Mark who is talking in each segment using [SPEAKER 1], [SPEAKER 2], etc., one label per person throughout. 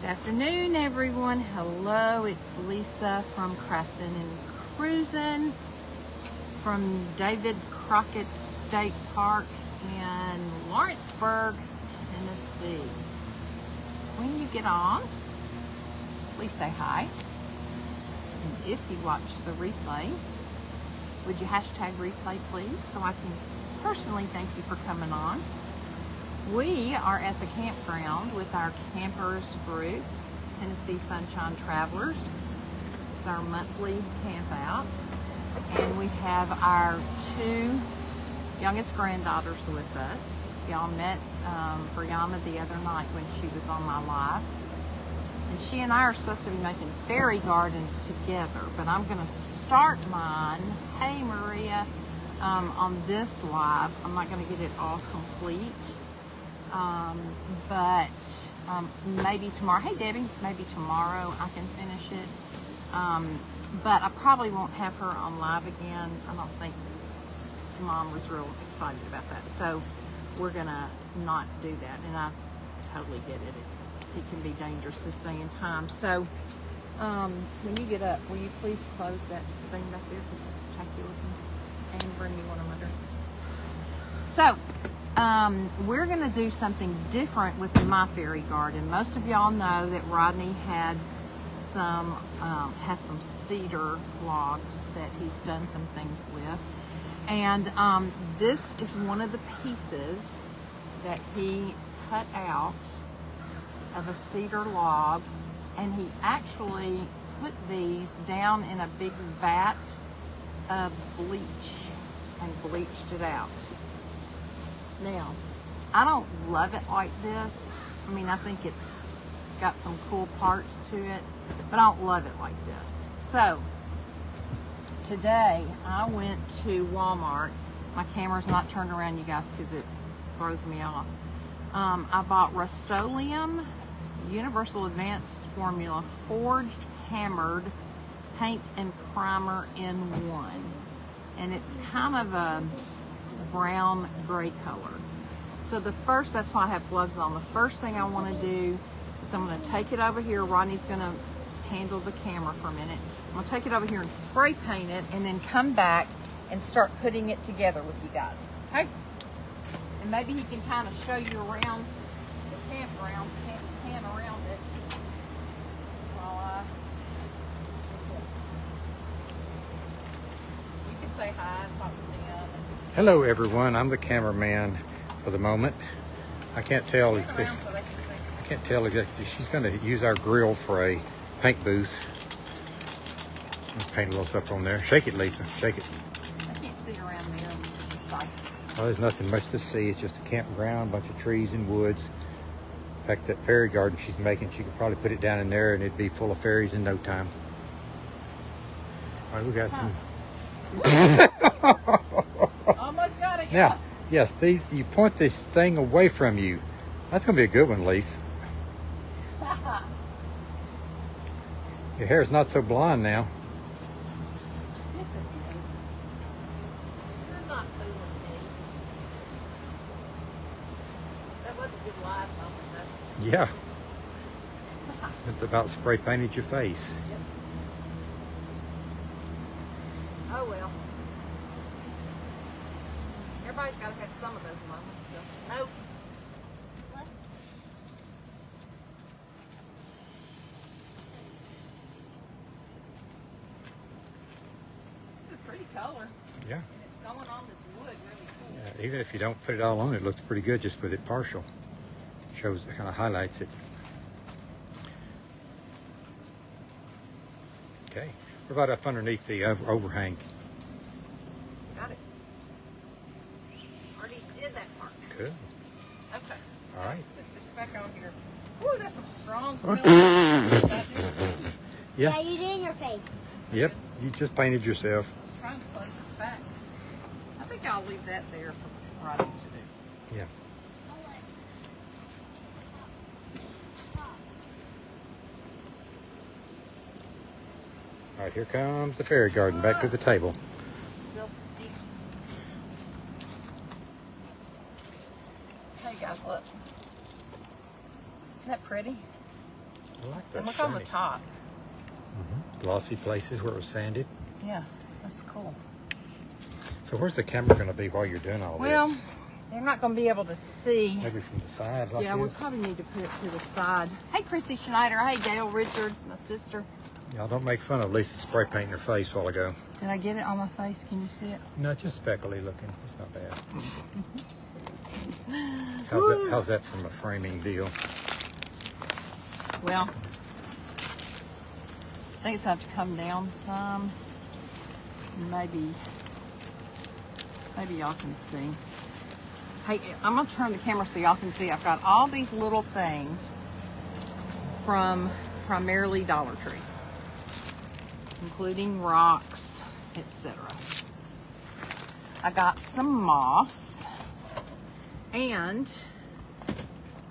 [SPEAKER 1] Good afternoon, everyone. Hello, it's Lisa from Craftin' and Cruisin' from David Crockett State Park in Lawrenceburg, Tennessee. When you get on, please say hi. And if you watch the replay, would you hashtag replay, please, so I can personally thank you for coming on. We are at the campground with our campers group, Tennessee Sunshine Travelers. It's our monthly camp out. And we have our two youngest granddaughters with us. Y'all met Brianna the other night when she was on my live. And she and I are supposed to be making fairy gardens together, but I'm gonna start mine, hey Maria, on this live. I'm not gonna get it all complete. But maybe tomorrow, hey Debbie, maybe tomorrow I can finish it. But I probably won't have her on live again. I don't think Mom was real excited about that. So we're gonna not do that. And I totally get it. It can be dangerous this day and time. So when you get up, will you please close that thing back there because it's tacky looking, and bring me one of my drinks. So we're going to do something different with my fairy garden. Most of y'all know that Rodney had some has some cedar logs that he's done some things with, and this is one of the pieces that he cut out of a cedar log, and he actually put these down in a big vat of bleach and bleached it out. Now, I don't love it like this. I mean, I think it's got some cool parts to it, but I don't love it like this. So, today I went to Walmart. My camera's not turned around, you guys, because it throws me off. I bought Rust-Oleum Universal Advanced Formula Forged Hammered Paint and Primer in one. And it's kind of a brown gray color. So that's why I have gloves on. The first thing I want to do is I'm going to take it over here. Rodney's going to handle the camera for a minute. I'm going to take it over here and spray paint it, and then come back and start putting it together with you guys. Okay? And maybe he can kind of show you around the campground, pan around it while I do this. You can say hi and talk to them.
[SPEAKER 2] Hello everyone, I'm the cameraman for the moment. I can't tell exactly. She's going to use our grill for a paint booth. I'll paint a little stuff on there. Shake it, Lisa. Shake it.
[SPEAKER 1] I can't see around there.
[SPEAKER 2] Oh, there's nothing much to see. It's just a campground, a bunch of trees and woods. In fact, that fairy garden she's making, she could probably put it down in there and it'd be full of fairies in no time. All right, we got some.
[SPEAKER 1] Almost got it.
[SPEAKER 2] Now, yes, you point this thing away from you. That's going to be a good one, Lise. Your hair's not so blonde now.
[SPEAKER 1] Yes, it is. You're not fooling me. That was a good live moment, though.
[SPEAKER 2] Yeah. Just about spray painted your face.
[SPEAKER 1] Yep. Oh well. Everybody's got to have some of those moments. So. Nope. What? This is a pretty color.
[SPEAKER 2] Yeah.
[SPEAKER 1] And it's going on this wood really cool.
[SPEAKER 2] Yeah. Even if you don't put it all on, it looks pretty good just with it partial. Shows, it kind of highlights it. Okay. What about up underneath the overhang?
[SPEAKER 1] Got it. Already did that part.
[SPEAKER 2] Good.
[SPEAKER 1] Okay.
[SPEAKER 2] All right.
[SPEAKER 1] Put this back on here. Ooh, there's some strong silver.
[SPEAKER 2] Yeah.
[SPEAKER 3] Yeah, you did in your face.
[SPEAKER 2] Yep. You just painted yourself.
[SPEAKER 1] I'm trying to close this back. I think I'll leave that there for Rodney to do.
[SPEAKER 2] Yeah. All right, here comes the fairy garden back to the table.
[SPEAKER 1] Still steep. Hey guys, look. Isn't that pretty?
[SPEAKER 2] I like that
[SPEAKER 1] And look
[SPEAKER 2] shiny.
[SPEAKER 1] on the top.
[SPEAKER 2] Glossy places where it was sanded.
[SPEAKER 1] Yeah, that's cool.
[SPEAKER 2] So where's the camera going to be while you're doing all
[SPEAKER 1] Well,
[SPEAKER 2] this?
[SPEAKER 1] they're not going to be able to see.
[SPEAKER 2] Maybe from the side like
[SPEAKER 1] Yeah, we
[SPEAKER 2] this?
[SPEAKER 1] probably need to put it to the side. Hey, Chrissy Schneider. Hey, Gail Richards, my sister.
[SPEAKER 2] Y'all don't make fun of Lisa spray painting her face a while ago.
[SPEAKER 1] Did I get it on my face? Can you see it?
[SPEAKER 2] No, it's just speckly looking. It's not bad. How's that from a framing deal?
[SPEAKER 1] Well, I think it's going to have to come down some. Maybe y'all can see. Hey, I'm going to turn the camera so y'all can see. I've got all these little things from primarily Dollar Tree, including rocks, etc. I got some moss, and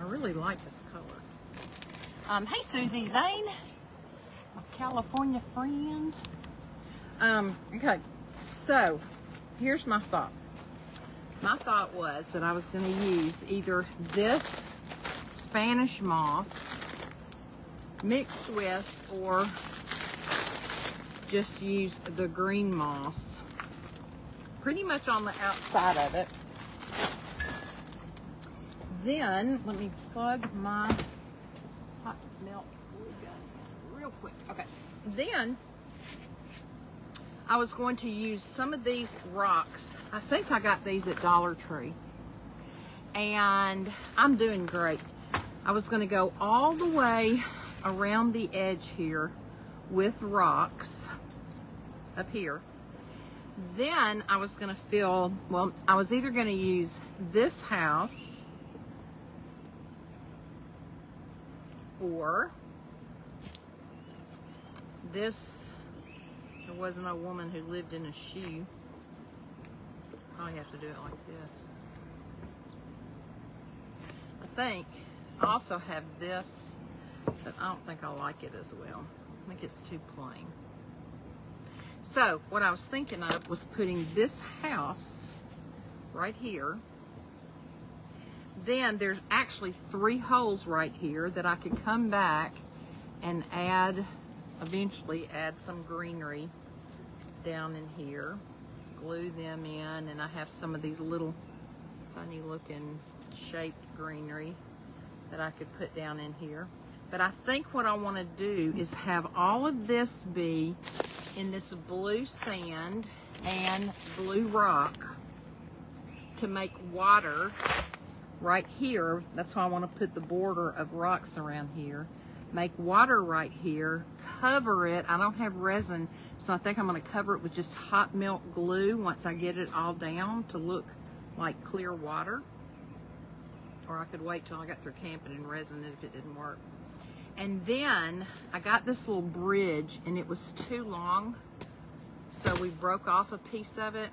[SPEAKER 1] I really like this color. Hey, Susie Zane, my California friend. Okay, so here's my thought. My thought was that I was going to use either this Spanish moss mixed with, or just use the green moss pretty much on the outside of it. Then let me plug my hot melt glue gun real quick. Okay, then I was going to use some of these rocks. I think I got these at Dollar Tree, and I'm doing great. I was going to go all the way around the edge here with rocks up here. Then I was going to fill, well, I was either going to use this house or this. There wasn't a woman who lived in a shoe. Probably have to do it like this. I think I also have this, but I don't think I like it as well. I think it's too plain. So what I was thinking of was putting this house right here. Then there's actually 3 holes right here that I could come back and add, eventually add some greenery down in here, glue them in, and I have some of these little funny looking shaped greenery that I could put down in here. But I think what I want to do is have all of this be in this blue sand and blue rock to make water right here. That's why I want to put the border of rocks around here. Make water right here, cover it. I don't have resin, so I think I'm going to cover it with just hot melt glue once I get it all down to look like clear water. Or I could wait till I got through camping and resin it if it didn't work. And then I got this little bridge, and it was too long, so we broke off a piece of it.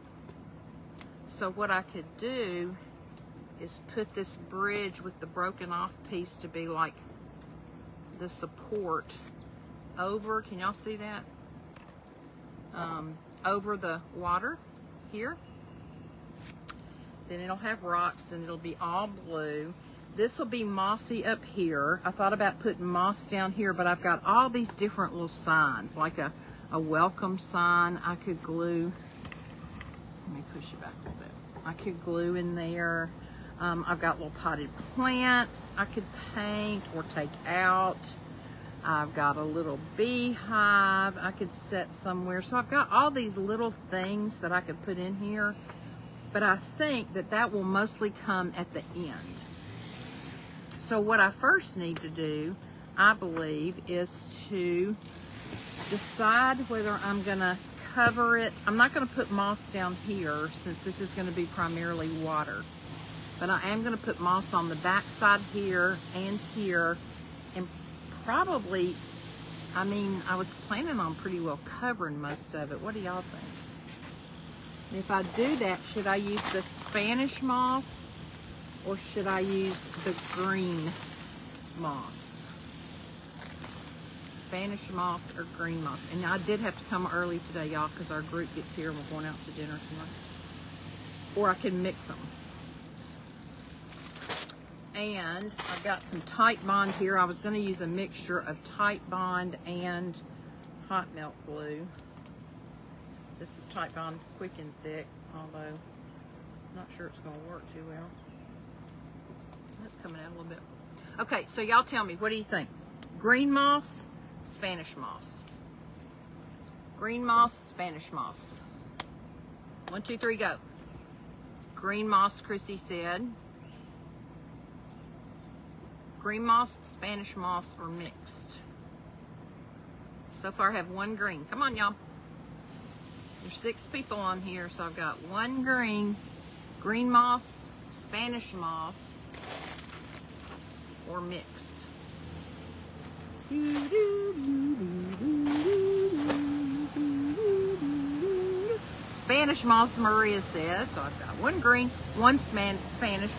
[SPEAKER 1] So what I could do is put this bridge with the broken off piece to be like the support over, can y'all see that? Over the water here. Then it'll have rocks and it'll be all blue. This will be mossy up here. I thought about putting moss down here, but I've got all these different little signs, like a welcome sign I could glue. Let me push it back a little bit. I could glue in there. I've got little potted plants I could paint or take out. I've got a little beehive I could set somewhere. So I've got all these little things that I could put in here, but I think that that will mostly come at the end. So what I first need to do, I believe, is to decide whether I'm gonna cover it. I'm not gonna put moss down here since this is gonna be primarily water. But I am going to put moss on the back side here and here, and probably, I mean, I was planning on pretty well covering most of it. What do y'all think? And if I do that, should I use the Spanish moss or should I use the green moss? Spanish moss or green moss? And I did have to come early today, y'all, because our group gets here and we're going out to dinner tonight. Or I can mix them. And I've got some Tite Bond here. I was going to use a mixture of Tite Bond and hot melt glue. This is Tite Bond Quick and Thick, although I'm not sure it's going to work too well. That's coming out a little bit. Okay, so y'all tell me, what do you think? Green moss, Spanish moss. Green moss, Spanish moss. 1, 2, 3, go. Green moss, Chrissy said. Green moss, Spanish moss, or mixed. So far I have 1 green. Come on, y'all. There's 6 people on here, so I've got 1 green. Green moss, Spanish moss, or mixed. Spanish moss, Maria says. So I've got 1 green, 1 Spanish.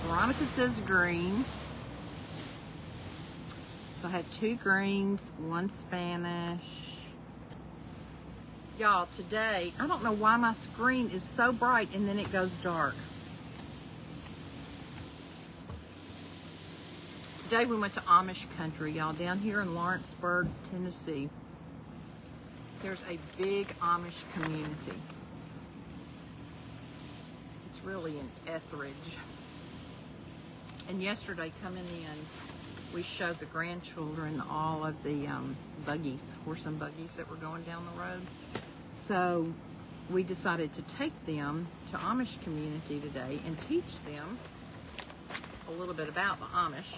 [SPEAKER 1] Veronica says green. So I have 2 greens, 1 Spanish. Y'all, today, I don't know why my screen is so bright and then it goes dark. Today we went to Amish country, y'all, down here in Lawrenceburg, Tennessee. There's a big Amish community. It's really in Etheridge. And yesterday, coming in, we showed the grandchildren all of the buggies, horse and buggies that were going down the road. So we decided to take them to Amish community today and teach them a little bit about the Amish.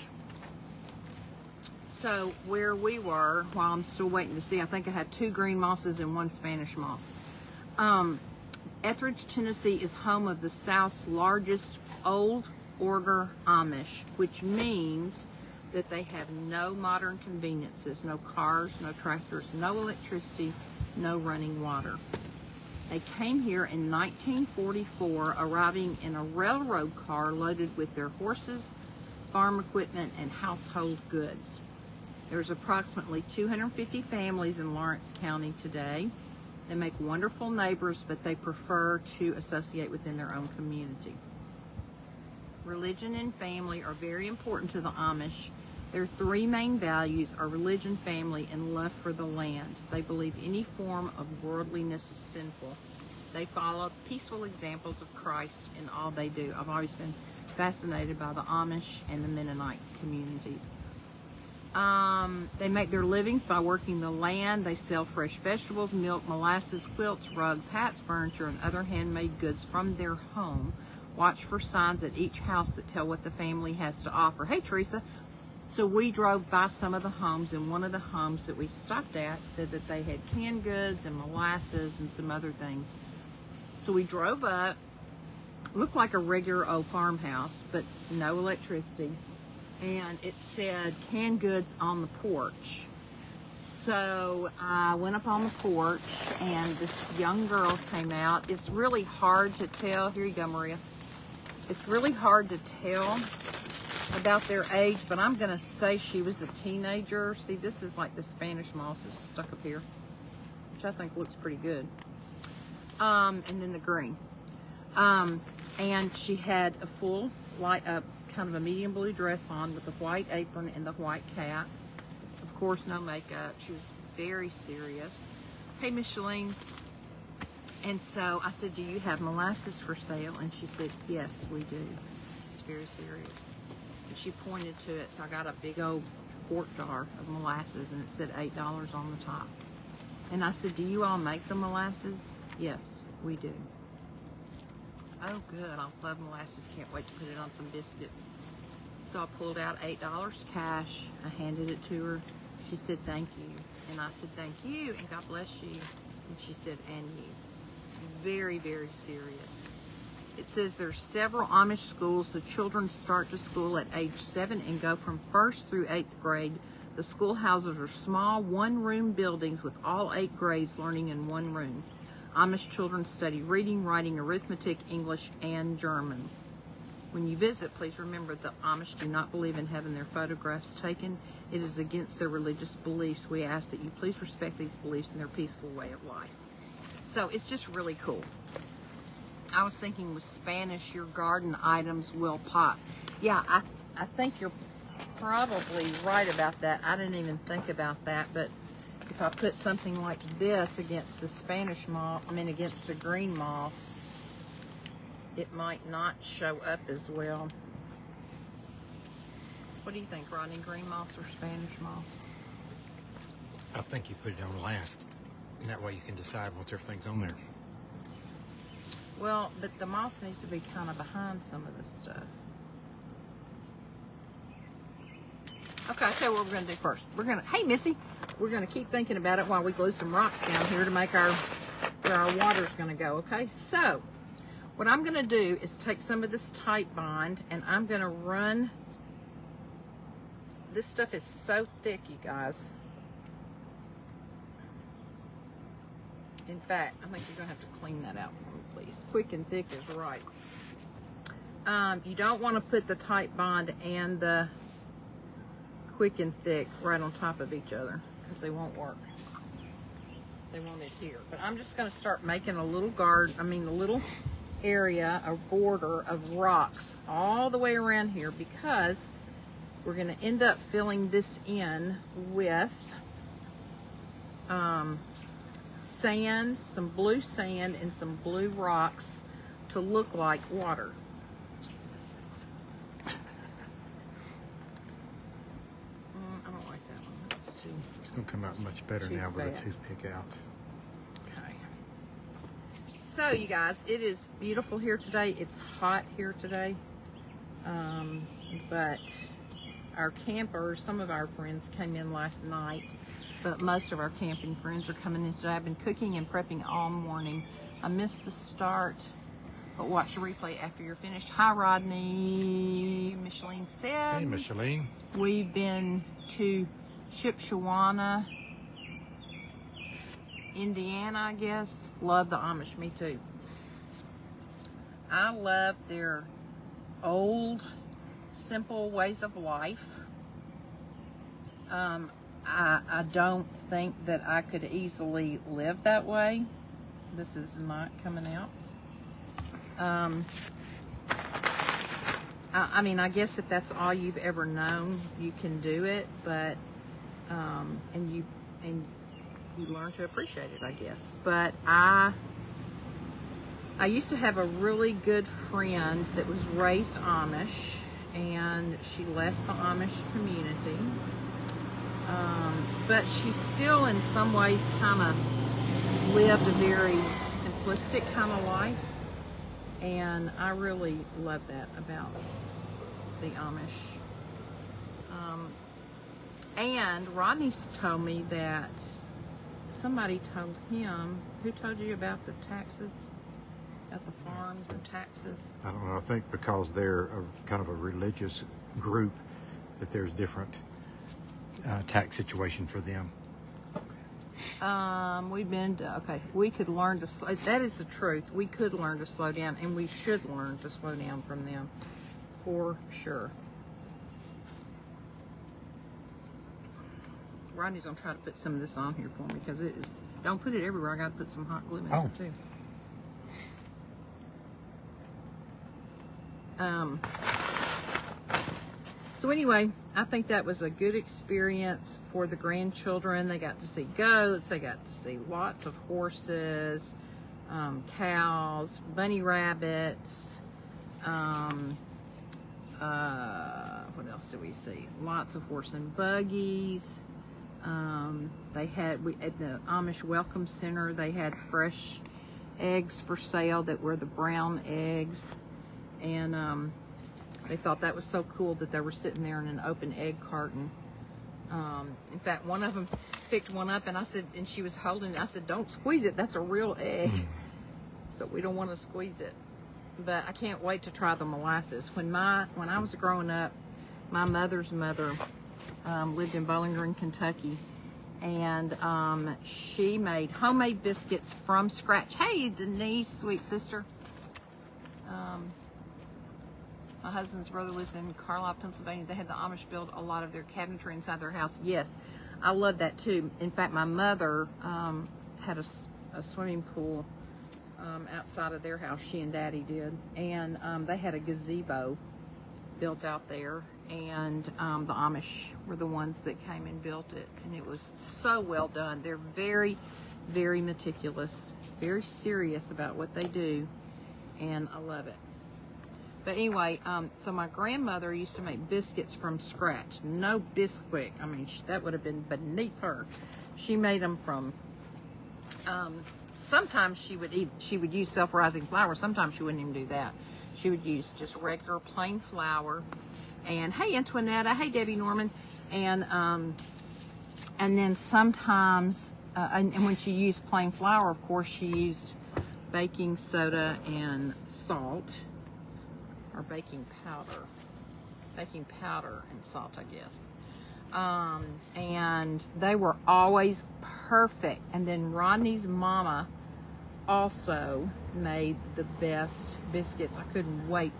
[SPEAKER 1] So where we were, while I'm still waiting to see, I think I have 2 green mosses and 1 Spanish moss. Etheridge, Tennessee is home of the South's largest old order Amish, which means that they have no modern conveniences, no cars, no tractors, no electricity, no running water. They came here in 1944, arriving in a railroad car loaded with their horses, farm equipment, and household goods. There's approximately 250 families in Lawrence County today. They make wonderful neighbors, but they prefer to associate within their own community. Religion and family are very important to the Amish. Their 3 main values are religion, family, and love for the land. They believe any form of worldliness is sinful. They follow peaceful examples of Christ in all they do. I've always been fascinated by the Amish and the Mennonite communities. They make their livings by working the land. They sell fresh vegetables, milk, molasses, quilts, rugs, hats, furniture, and other handmade goods from their home. Watch for signs at each house that tell what the family has to offer. Hey, Teresa. So we drove by some of the homes, and one of the homes that we stopped at said that they had canned goods and molasses and some other things. So we drove up. Looked like a regular old farmhouse, but no electricity. And it said canned goods on the porch. So I went up on the porch, and this young girl came out. It's really hard to tell. Here you go, Maria. It's really hard to tell about their age, but I'm going to say she was a teenager. See, this is like the Spanish moss is stuck up here, which I think looks pretty good. And then the green. And she had a full, light up, kind of a medium blue dress on with the white apron and the white cap. Of course, no makeup. She was very serious. Hey, Micheline. And so I said, do you have molasses for sale? And she said, yes, we do. She's very serious. And she pointed to it, so I got a big old quart jar of molasses, and it said $8 on the top. And I said, do you all make the molasses? Yes, we do. Oh, good. I love molasses. Can't wait to put it on some biscuits. So I pulled out $8 cash. I handed it to her. She said, thank you. And I said, thank you, and God bless you. And she said, and you. Very, very serious. It says there's several Amish schools. The children start to school at age 7 and go from 1st through 8th grade. The schoolhouses are small, 1-room buildings with all 8 grades learning in 1 room. Amish children study reading, writing, arithmetic, English, and German. When you visit, please remember the Amish do not believe in having their photographs taken. It is against their religious beliefs. We ask that you please respect these beliefs and their peaceful way of life. So it's just really cool. I was thinking with Spanish, your garden items will pop. Yeah, I think you're probably right about that. I didn't even think about that, but if I put something like this against the Spanish moth, against the green moths, it might not show up as well. What do you think, Rodney? Green moths or Spanish moths?
[SPEAKER 2] I think you put it on last, and that way you can decide once everything's on there.
[SPEAKER 1] Well, but the moss needs to be kind of behind some of this stuff. Okay, I'll tell you what we're going to do first. Hey Missy, we're going to keep thinking about it while we glue some rocks down here to make where our water's going to go, okay? So, what I'm going to do is take some of this Titebond and I'm going to run, this stuff is so thick, you guys. In fact, I think you're going to have to clean that out for me, please. Quick and thick is right. You don't want to put the Titebond and the Quick and Thick right on top of each other because they won't work. They won't adhere. But I'm just going to start making a little a little area, a border of rocks all the way around here because we're going to end up filling this in with sand, some blue sand, and some blue rocks to look like water. I don't like that one. That's too.
[SPEAKER 2] It's going to come out much better now with a toothpick out.
[SPEAKER 1] Okay. So, you guys, it is beautiful here today. It's hot here today. But our campers, some of our friends came in last night, but most of our camping friends are coming in today. I've been cooking and prepping all morning. I missed the start, but watch the replay after you're finished. Hi, Rodney. Micheline said.
[SPEAKER 2] Hey, Micheline.
[SPEAKER 1] We've been to Shipshewana, Indiana, I guess. Love the Amish, me too. I love their old, simple ways of life. I don't think that I could easily live that way. This is not coming out. I guess if that's all you've ever known, you can do it, but and you learn to appreciate it, I guess. But I used to have a really good friend that was raised Amish, and she left the Amish community. But she still in some ways kind of lived a very simplistic kind of life, and I really love that about the Amish. And Rodney's told me that somebody told him, who told you about the taxes at the farms and taxes?
[SPEAKER 2] I don't know. I think because they're kind of a religious group that there's different tax situation for them.
[SPEAKER 1] We've been to, okay, we could learn to, that is the truth. We could learn to slow down, and we should learn to slow down from them, for sure. Rodney's gonna try to put some of this on here for me because it is, don't put it everywhere. I gotta put some hot glue in there too. So anyway, I think that was a good experience for the grandchildren. They got to see goats, they got to see lots of horses, cows, bunny rabbits, what else did we see? Lots of horse and buggies. They had, at the Amish Welcome Center, they had fresh eggs for sale that were the brown eggs. And they thought that was so cool that they were sitting there in an open egg carton. In fact, one of them picked one up, and I said, and she was holding it. I said, "Don't squeeze it. That's a real egg." So we don't want to squeeze it. But I can't wait to try the molasses. When I was growing up, my mother's mother lived in Bowling Green, Kentucky, and she made homemade biscuits from scratch. Hey, Denise, sweet sister. My husband's brother lives in Carlisle, Pennsylvania. They had the Amish build a lot of their cabinetry inside their house. Yes, I love that too. In fact, my mother had a swimming pool outside of their house. She and Daddy did. And they had a gazebo built out there. and the Amish were the ones that came and built it, and it was so well done. They're very, very meticulous, very serious about what they do, and I love it. But anyway, so my grandmother used to make biscuits from scratch. No Bisquick. I mean, that would have been beneath her. She made them from, sometimes she would use self-rising flour. Sometimes she wouldn't even do that. She would use just regular plain flour. And hey, Antoinetta. Hey, Debbie Norman. And then sometimes, and when she used plain flour, of course, she used baking soda and salt. Or baking powder and salt, I guess. And they were always perfect. And then Rodney's mama also made the best biscuits. I couldn't wait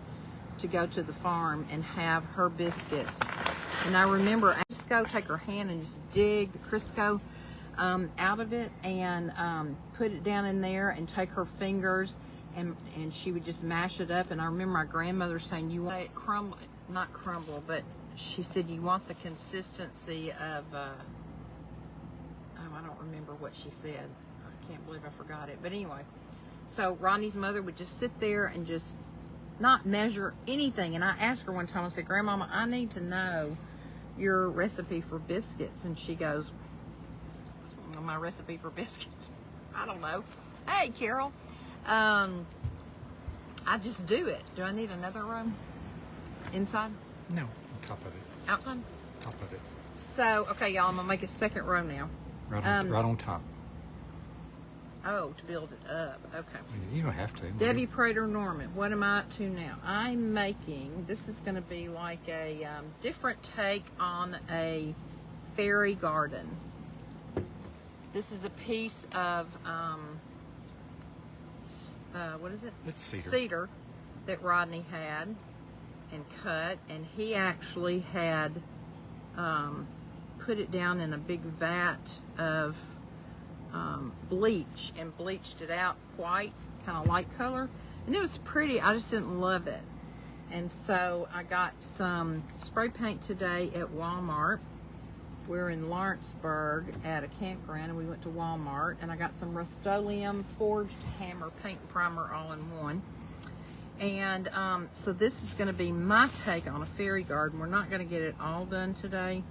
[SPEAKER 1] to go to the farm and have her biscuits. And I remember I just go take her hand and just dig the Crisco out of it and put it down in there and take her fingers and she would just mash it up. And I remember my grandmother saying, you want it crumble, not crumble, but she said you want the consistency of, I don't remember what she said. I can't believe I forgot it. But anyway, so Rodney's mother would just sit there and just not measure anything. And I asked her one time, I said, Grandmama, I need to know your recipe for biscuits. And she goes, my recipe for biscuits? I don't know. Hey, Carol. I just do it. Do I need another room? Inside?
[SPEAKER 2] No, on top of it.
[SPEAKER 1] Outside?
[SPEAKER 2] Top of it.
[SPEAKER 1] So, okay, y'all, I'm going to make a second row now.
[SPEAKER 2] Right on top.
[SPEAKER 1] Oh, to build it up. Okay.
[SPEAKER 2] You don't have to.
[SPEAKER 1] Debbie Prater Norman, what am I up to now? I'm making, this is going to be like a different take on a fairy garden. This is a piece of, what is it?
[SPEAKER 2] It's cedar.
[SPEAKER 1] Cedar that Rodney had and cut, and he actually had put it down in a big vat of bleach and bleached it out white, kind of light color, and it was pretty. I just didn't love it, and so I got some spray paint today at Walmart. We're in Lawrenceburg at a campground, and we went to Walmart, and I got some Rust-Oleum forged hammer paint and primer all in one. And so this is going to be my take on a fairy garden. We're not going to get it all done today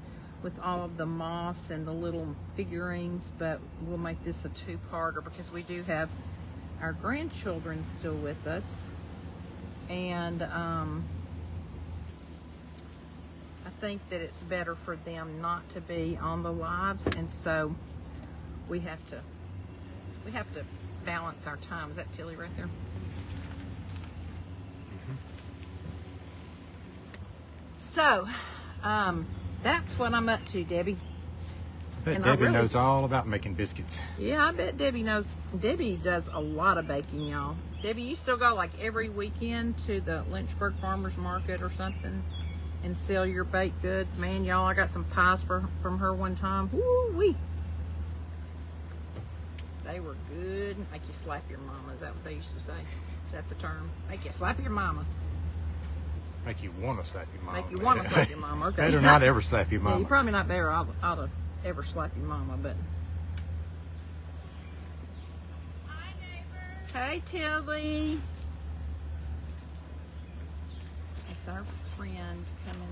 [SPEAKER 1] with all of the moss and the little figurines, but we'll make this a two-parter because we do have our grandchildren still with us. And I think that it's better for them not to be on the lives, and so we have to balance our time. Is that Tilly right there?
[SPEAKER 2] Mm-hmm.
[SPEAKER 1] So that's what I'm up to, Debbie.
[SPEAKER 2] I bet
[SPEAKER 1] And
[SPEAKER 2] Debbie
[SPEAKER 1] really
[SPEAKER 2] knows all about making biscuits.
[SPEAKER 1] Yeah, I bet Debbie knows. Debbie does a lot of baking, y'all. Debbie, you still go like every weekend to the Lynchburg Farmers Market or something and sell your baked goods? Man, y'all, I got some pies from her one time. Woo-wee. They were good. Make you slap your mama. Is that what they used to say? Is that the term? Make you slap your mama.
[SPEAKER 2] Make you want to slap your mama.
[SPEAKER 1] Make you want to slap your mama. Okay.
[SPEAKER 2] Better not ever slap your
[SPEAKER 1] Yeah,
[SPEAKER 2] mama.
[SPEAKER 1] you're probably not better ought to ever slap your mama, but.
[SPEAKER 3] Hi, neighbor.
[SPEAKER 1] Hey, Tilly. It's our friend coming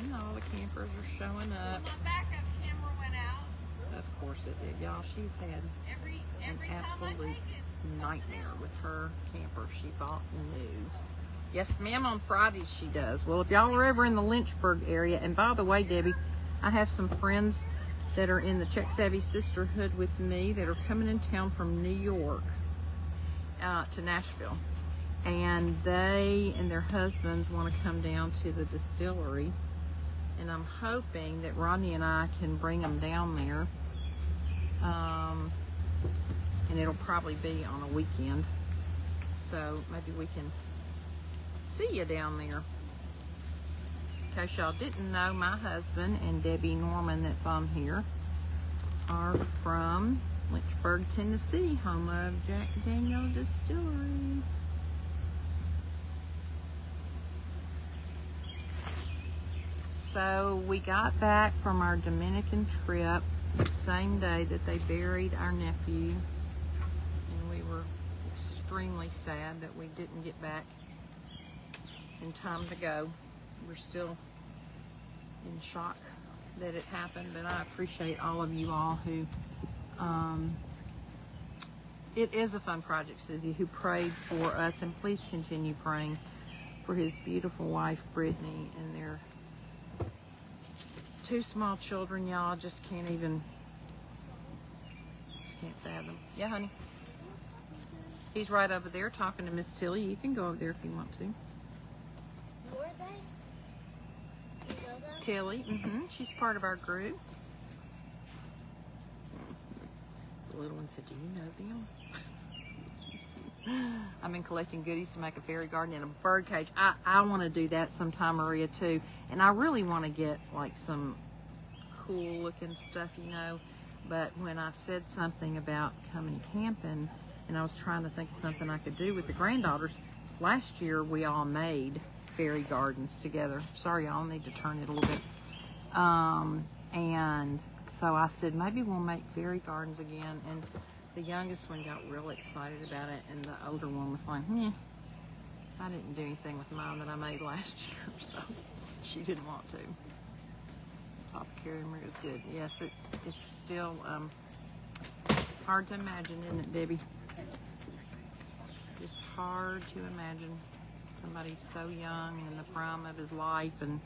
[SPEAKER 1] in. All the campers are showing up.
[SPEAKER 3] My backup camera went out.
[SPEAKER 1] Of course it did, y'all. She's had
[SPEAKER 3] Every
[SPEAKER 1] an
[SPEAKER 3] time I
[SPEAKER 1] absolute
[SPEAKER 3] take it.
[SPEAKER 1] nightmare with her camper she bought new. Yes, ma'am, on Fridays she does. Well, if y'all are ever in the Lynchburg area, and by the way, Debbie, I have some friends that are in the Czech Savvy Sisterhood with me that are coming in town from New York to Nashville. And they and their husbands want to come down to the distillery. And I'm hoping that Rodney and I can bring them down there. And it'll probably be on a weekend. So maybe we can see you down there. In case y'all didn't know, my husband and Debbie Norman that's on here are from Lynchburg, Tennessee, home of Jack Daniel Distillery. So we got back from our Dominican trip the same day that they buried our nephew, and we were extremely sad that we didn't get back in time to go. We're still in shock that it happened, but I appreciate all of you all who it is a fun project, Susie, who prayed for us, and please continue praying for his beautiful wife Brittany and their 2 small children. Y'all just can't fathom. Yeah, honey. He's right over there talking to Miss Tilly. You can go over there if you want to.
[SPEAKER 4] Who are they? You know them?
[SPEAKER 1] Tilly, she's part of our group. The little one said, "Do you know them?" I've been collecting goodies to make a fairy garden and a bird cage. I want to do that sometime, Maria, too. And I really want to get like some cool looking stuff, you know. But when I said something about coming camping, and I was trying to think of something I could do with the granddaughters, last year we all made fairy gardens together. Sorry, y'all, need to turn it a little bit. And so I said, maybe we'll make fairy gardens again. And the youngest one got really excited about it, and the older one was like, I didn't do anything with mine that I made last year, so she didn't want to. Apothecary Maria is good. Yes, it's still hard to imagine, isn't it, Debbie? Just hard to imagine somebody so young and in the prime of his life and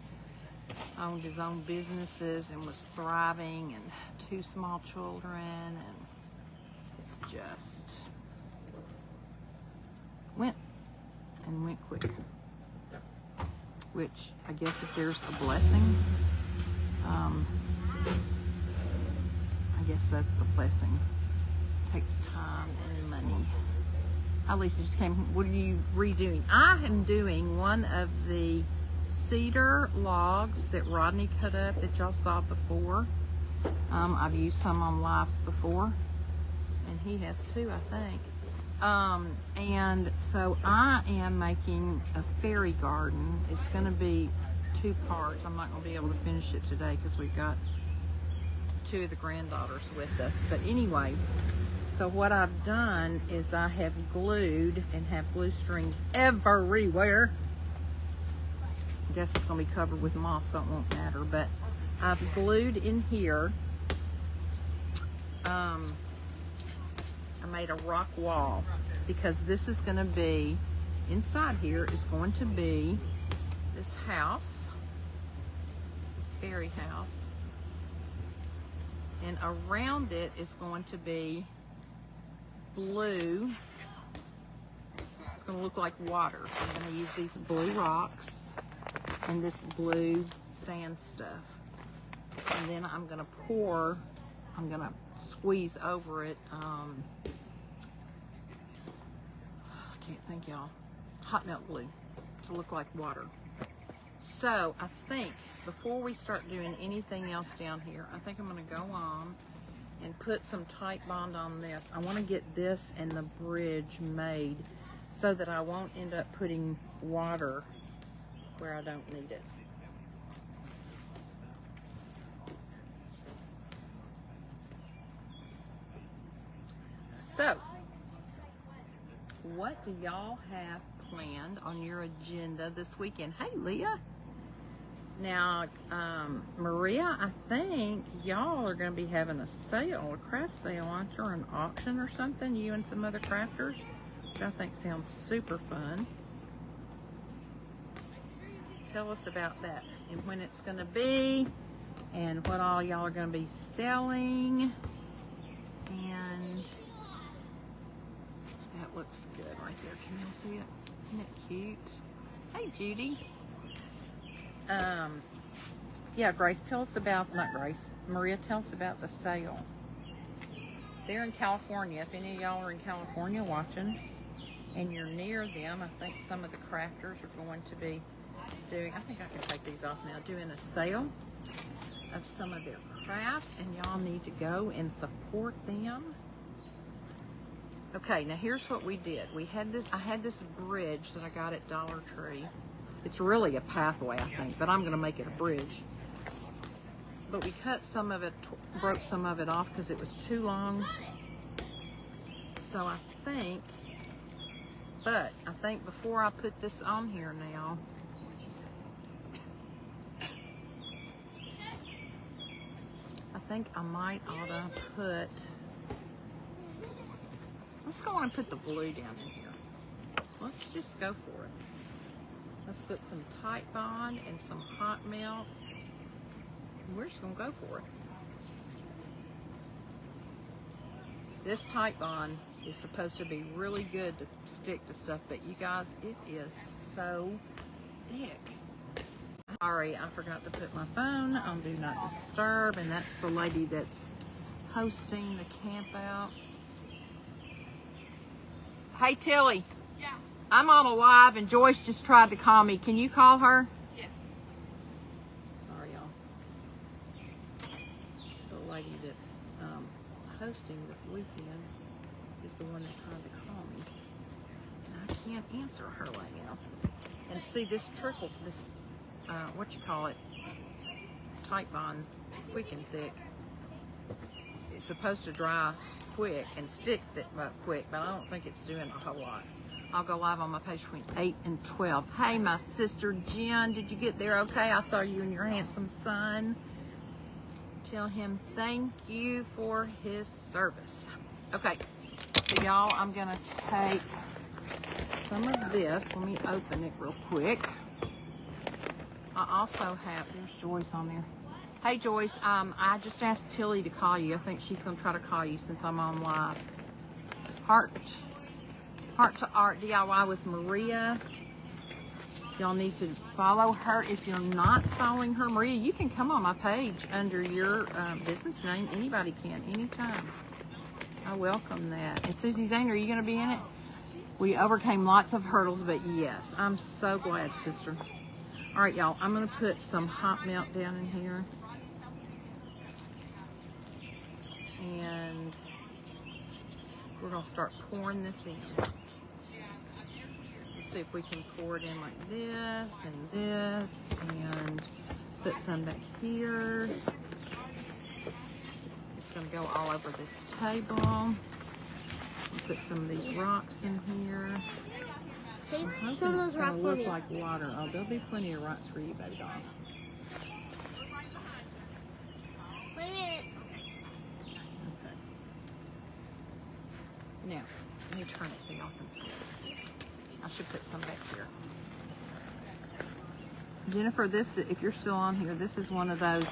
[SPEAKER 1] owned his own businesses and was thriving, and 2 small children, and just went quick. Which I guess if there's a blessing, I guess that's the blessing. Takes time and money. Hi, Lisa just came. What are you redoing? I am doing one of the cedar logs that Rodney cut up that y'all saw before. I've used some on lives before, and he has too, I think. And so I am making a fairy garden. It's going to be 2 parts. I'm not going to be able to finish it today because we've got 2 of the granddaughters with us. But anyway, so what I've done is I have glued and have glue strings everywhere. I guess it's going to be covered with moss, so it won't matter. But I've glued in here. I made a rock wall because this is going to be, inside here is going to be this house, this fairy house, and around it is going to be blue. It's going to look like water. So I'm going to use these blue rocks and this blue sand stuff, and then I'm going to squeeze over it, I can't think, y'all, hot melt glue to look like water. So I think before we start doing anything else down here, I think I'm going to go on and put some Titebond on this. I want to get this and the bridge made so that I won't end up putting water where I don't need it. So, what do y'all have planned on your agenda this weekend? Hey, Leah. Now, Maria, I think y'all are going to be having a sale, a craft sale, aren't you, or an auction or something, you and some other crafters, which I think sounds super fun. Tell us about that and when it's going to be and what all y'all are going to be selling. And that looks good right there. Can y'all see it? Isn't it cute? Hey, Judy. Yeah, Grace, tell us about, not Grace, Maria, tell us about the sale. They're in California. If any of y'all are in California watching and you're near them, I think some of the crafters are going to be doing, I think I can take these off now, doing a sale of some of their crafts, and y'all need to go and support them. Okay, now here's what we did. We had this, I had this bridge that I got at Dollar Tree, It's really a pathway, I think, but I'm going to make it a bridge. But we cut some of it, broke some of it off because it was too long. So I think before I put this on here now, I think I might ought to put, let's go on and put the blue down in here. Let's just go for it. Let's put some Tite Bond and some hot melt. We're just gonna go for it. This Tite Bond is supposed to be really good to stick to stuff, but you guys, it is so thick. Sorry, I forgot to put my phone on Do Not Disturb, and that's the lady that's hosting the camp out. Hey, Tilly.
[SPEAKER 3] Yeah.
[SPEAKER 1] I'm on a live, and Joyce just tried to call me. Can you call her?
[SPEAKER 3] Yeah.
[SPEAKER 1] Sorry, y'all. The lady that's hosting this weekend is the one that tried to call me. And I can't answer her right now. And see, this trickle, this, what you call it, Tite Bond, quick and thick, it's supposed to dry quick and stick quick, but I don't think it's doing a whole lot. I'll go live on my page between 8 and 12. Hey, my sister Jen, did you get there okay? I saw you and your handsome son. Tell him thank you for his service. Okay, so y'all, I'm gonna take some of this. Let me open it real quick. I also have, there's Joyce on there. Hey Joyce, I just asked Tilly to call you. I think she's gonna try to call you since I'm on live. Heart to Art DIY with Maria. Y'all need to follow her. If you're not following her, Maria, you can come on my page under your business name. Anybody can, anytime. I welcome that. And Susie Zane, are you going to be in it? We overcame lots of hurdles, but yes, I'm so glad, sister. All right, y'all, I'm going to put some hot melt down in here. And we're going to start pouring this in. See if we can pour it in like this and this, and put some back here. It's going to go all over this table. Put some of these rocks in here.
[SPEAKER 4] Take
[SPEAKER 1] I'm
[SPEAKER 4] some
[SPEAKER 1] hoping
[SPEAKER 4] of
[SPEAKER 1] it's
[SPEAKER 4] those
[SPEAKER 1] going
[SPEAKER 4] rocks
[SPEAKER 1] to
[SPEAKER 4] for
[SPEAKER 1] look
[SPEAKER 4] me.
[SPEAKER 1] like water. Oh, there'll be plenty of rocks for you, baby doll.
[SPEAKER 4] Wait a minute.
[SPEAKER 1] Okay. Now, let me turn it so y'all can see it. I should put some back here. Jennifer, this, if you're still on here, this is one of those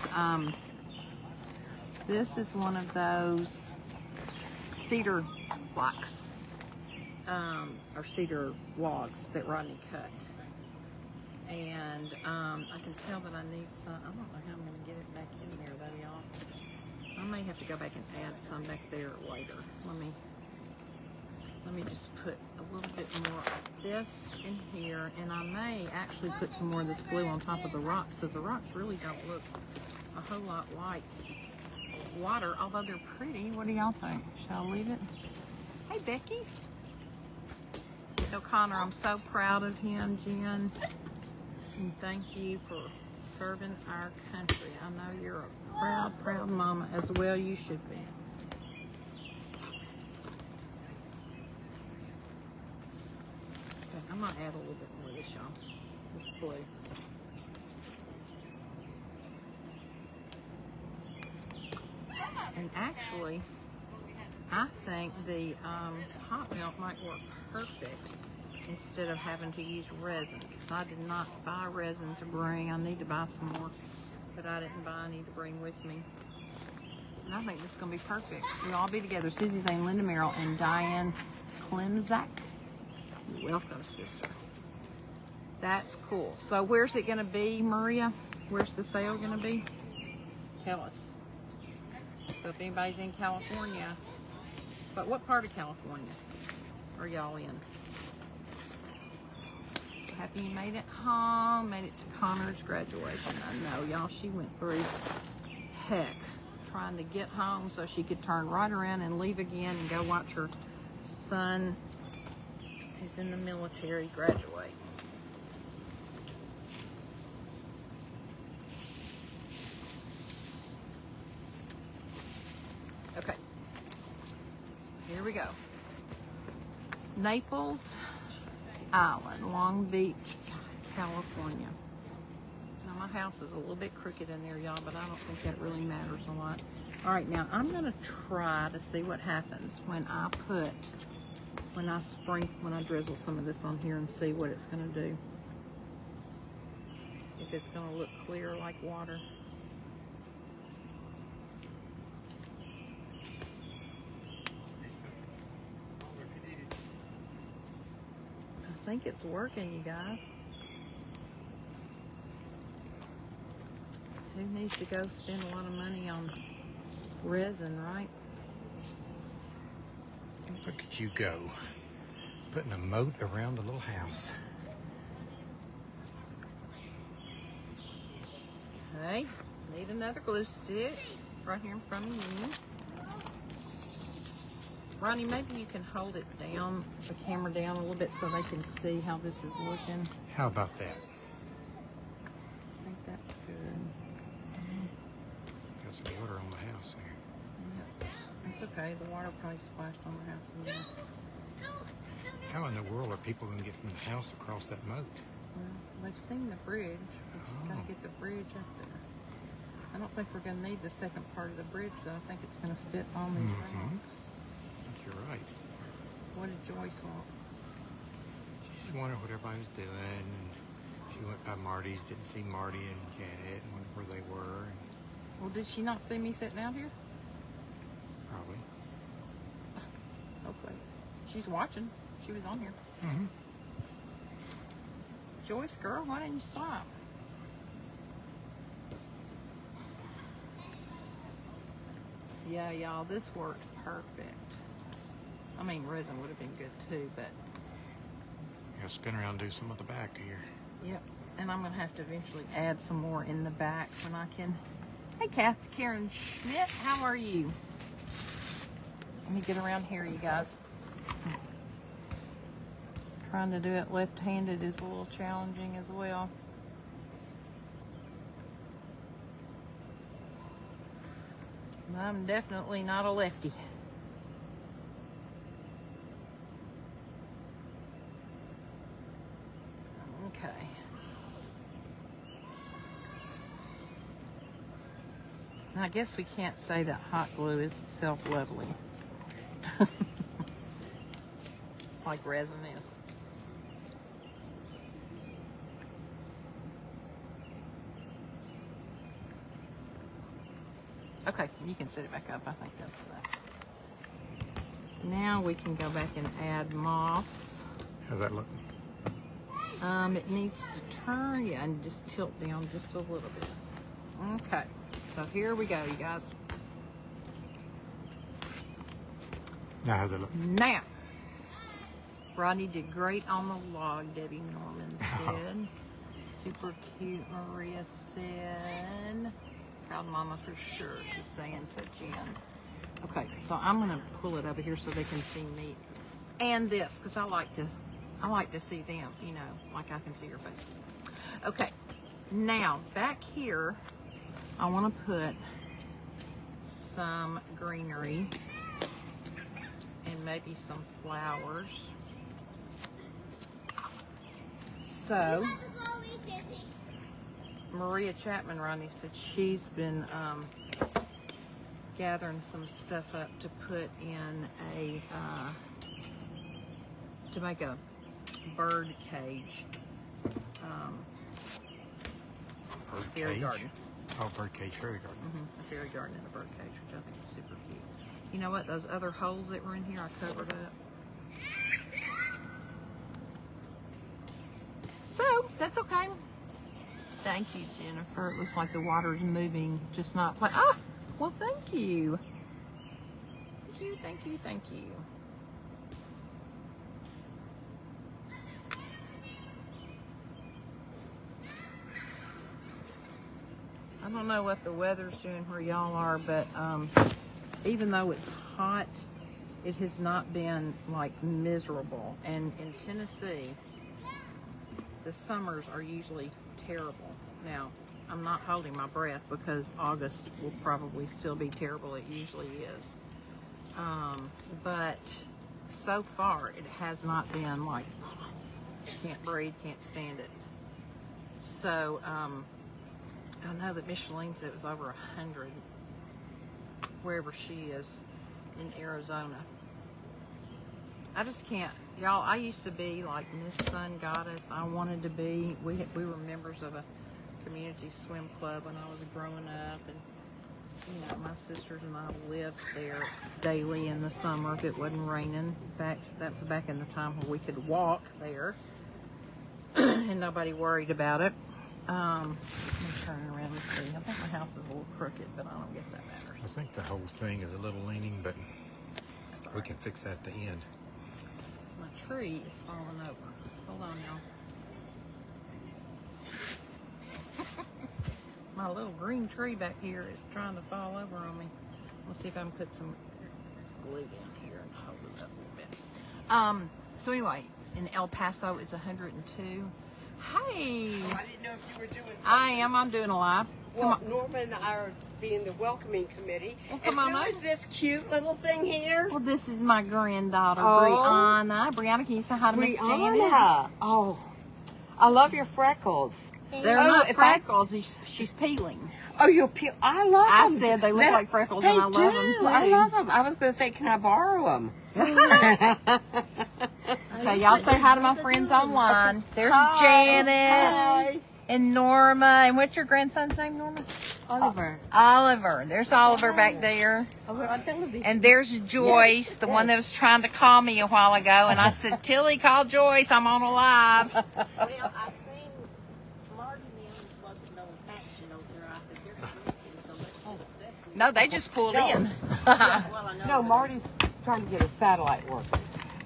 [SPEAKER 1] cedar blocks, or cedar logs that Rodney cut. And I can tell that I need some. I don't know how I'm going to get it back in there though, y'all. I may have to go back and add some back there later. Let me just put a little bit more of this in here, and I may actually put some more of this glue on top of the rocks, because the rocks really don't look a whole lot like water, although they're pretty. What do y'all think? Shall I leave it? Hey, Becky. O'Connor, I'm so proud of him, Jen, and thank you for serving our country. I know you're a proud, proud mama as well. You should be. I'm gonna add a little bit more of this, y'all. This blue. And actually, I think the hot melt might work perfect instead of having to use resin, because I did not buy resin to bring. I need to buy some more, but I didn't buy any to bring with me. And I think this is gonna be perfect. We'll all be together. Susie Zane, Linda Merrill, and Diane Klimzak. Welcome, sister. That's cool. So where's it going to be, Maria? Where's the sale going to be? Tell us. So if anybody's in California, but what part of California are y'all in? Happy you made it home, made it to Connor's graduation. I know, y'all, she went through heck trying to get home so she could turn right around and leave again and go watch her son who's in the military graduate. go. Naples Island, Long Beach, California. Now my house is a little bit crooked in there, y'all, but I don't think that really matters a lot. All right, now I'm gonna try to see what happens when I drizzle some of this on here and see what it's gonna do. If it's gonna look clear like water. I think it's working, you guys. Who needs to go spend a lot of money on resin, right?
[SPEAKER 2] Look at you go. Putting a moat around the little house.
[SPEAKER 1] Okay, need another glue stick right here in front of you. Ronnie, maybe you can hold it down, the camera down a little bit so they can see how this is looking.
[SPEAKER 2] How about that?
[SPEAKER 1] I think that's good.
[SPEAKER 2] Got some water on the house there.
[SPEAKER 1] Yep. It's okay, the water probably splashed on the house again.
[SPEAKER 2] How in the world are people going to get from the house across that moat?
[SPEAKER 1] Well, they've seen the bridge. We've just got to get the bridge up there. I don't think we're going to need the second part of the bridge, though. I think it's going to fit on these rocks.
[SPEAKER 2] You're right.
[SPEAKER 1] What did Joyce want?
[SPEAKER 2] She just wondered what everybody was doing. She went by Marty's, didn't see Marty and Janet, and wondered where they were.
[SPEAKER 1] Well, did she not see me sitting out here?
[SPEAKER 2] Probably.
[SPEAKER 1] Hopefully. She's watching. She was on here.
[SPEAKER 2] Mm-hmm.
[SPEAKER 1] Joyce, girl, why didn't you stop? Yeah, y'all, this worked perfect. I mean, resin would have been good too, but...
[SPEAKER 2] You gotta spin around and do some of the back here.
[SPEAKER 1] Yep, and I'm gonna have to eventually add some more in the back when I can. Hey, Karen Schmidt, how are you? Let me get around here, you guys. Trying to do it left-handed is a little challenging as well. I'm definitely not a lefty. Okay. I guess we can't say that hot glue is self-leveling. Like resin is. Okay, you can set it back up. I think that's enough. Now we can go back and add moss.
[SPEAKER 2] How's that look?
[SPEAKER 1] It needs to turn, yeah, and just tilt down just a little bit. Okay, so here we go, you guys.
[SPEAKER 2] Now, how's it look?
[SPEAKER 1] Now, Rodney did great on the log, Debbie Norman said. Super cute, Maria said. Proud mama for sure, she's saying to Jen. Okay, so I'm gonna pull it over here so they can see me and this, because I like to see them, you know, like I can see your faces. Okay, now back here, I want to put some greenery and maybe some flowers. So, Maria Chapman, Ronnie said she's been gathering some stuff up to put in a, to make a bird cage.
[SPEAKER 2] Bird
[SPEAKER 1] Fairy
[SPEAKER 2] cage?
[SPEAKER 1] garden.
[SPEAKER 2] Oh, bird cage, fairy garden.
[SPEAKER 1] A fairy garden and a bird cage, which I think is super cute. You know what? Those other holes that were in here, I covered up. So, that's okay. Thank you, Jennifer. It looks like the water is moving, just not like, ah, well, thank you. Thank you, thank you, thank you. I don't know what the weather's doing where y'all are, but even though it's hot, it has not been like miserable. And in Tennessee, the summers are usually terrible. Now, I'm not holding my breath because August will probably still be terrible. It usually is. But so far it has not been like can't breathe, can't stand it. So I know that Micheline said it was over 100 wherever she is in Arizona. I just can't, y'all. I used to be like Miss Sun Goddess. I wanted to be. We were members of a community swim club when I was growing up, and you know, my sisters and I lived there daily in the summer if it wasn't raining. In fact, that was back in the time when we could walk there, and nobody worried about it. Let me turn around and see. I think my house is a little crooked, but I don't guess that matters.
[SPEAKER 2] I think the whole thing is a little leaning, but we can fix that at the end.
[SPEAKER 1] My tree is falling over. Hold on now. My little green tree back here is trying to fall over on me. Let's see if I can put some glue down here and hold it up a little bit. So anyway, in El Paso it's 102. Hey,
[SPEAKER 5] I didn't know if you were doing something.
[SPEAKER 1] I am. I'm doing a live.
[SPEAKER 5] Well, Norma and I are being the welcoming committee.
[SPEAKER 1] Well,
[SPEAKER 5] and
[SPEAKER 1] come on
[SPEAKER 5] who
[SPEAKER 1] over.
[SPEAKER 5] is this cute little thing here?
[SPEAKER 1] Well, this is my granddaughter,
[SPEAKER 5] Oh.
[SPEAKER 1] Brianna. Brianna, can you say hi to Miss Janet?
[SPEAKER 5] Brianna. Oh, I love your freckles.
[SPEAKER 1] They're
[SPEAKER 5] Oh,
[SPEAKER 1] not
[SPEAKER 5] if I-
[SPEAKER 1] freckles. She's peeling.
[SPEAKER 5] Oh, you'll peel. I love
[SPEAKER 1] I
[SPEAKER 5] them.
[SPEAKER 1] said they look like freckles,
[SPEAKER 5] they
[SPEAKER 1] and I love them,
[SPEAKER 5] do.
[SPEAKER 1] too.
[SPEAKER 5] I love them. I was going to say, can I borrow them?
[SPEAKER 1] Okay, y'all say hi to my friends online. There's
[SPEAKER 5] Hi.
[SPEAKER 1] Janet
[SPEAKER 5] Hi.
[SPEAKER 1] and Norma. And what's your grandson's name, Norma?
[SPEAKER 5] Oliver.
[SPEAKER 1] Oliver. There's Oliver back there. And there's Joyce, the one that was trying to call me a while ago. And I said, Tilly, call Joyce. I'm on a live.
[SPEAKER 6] Well, I seen Marty Mills wasn't no action over there. I said, they're drinking, so let's just set them.
[SPEAKER 1] No, they just pulled in.
[SPEAKER 6] Well, I know.
[SPEAKER 5] No, Marty's trying to get a satellite working.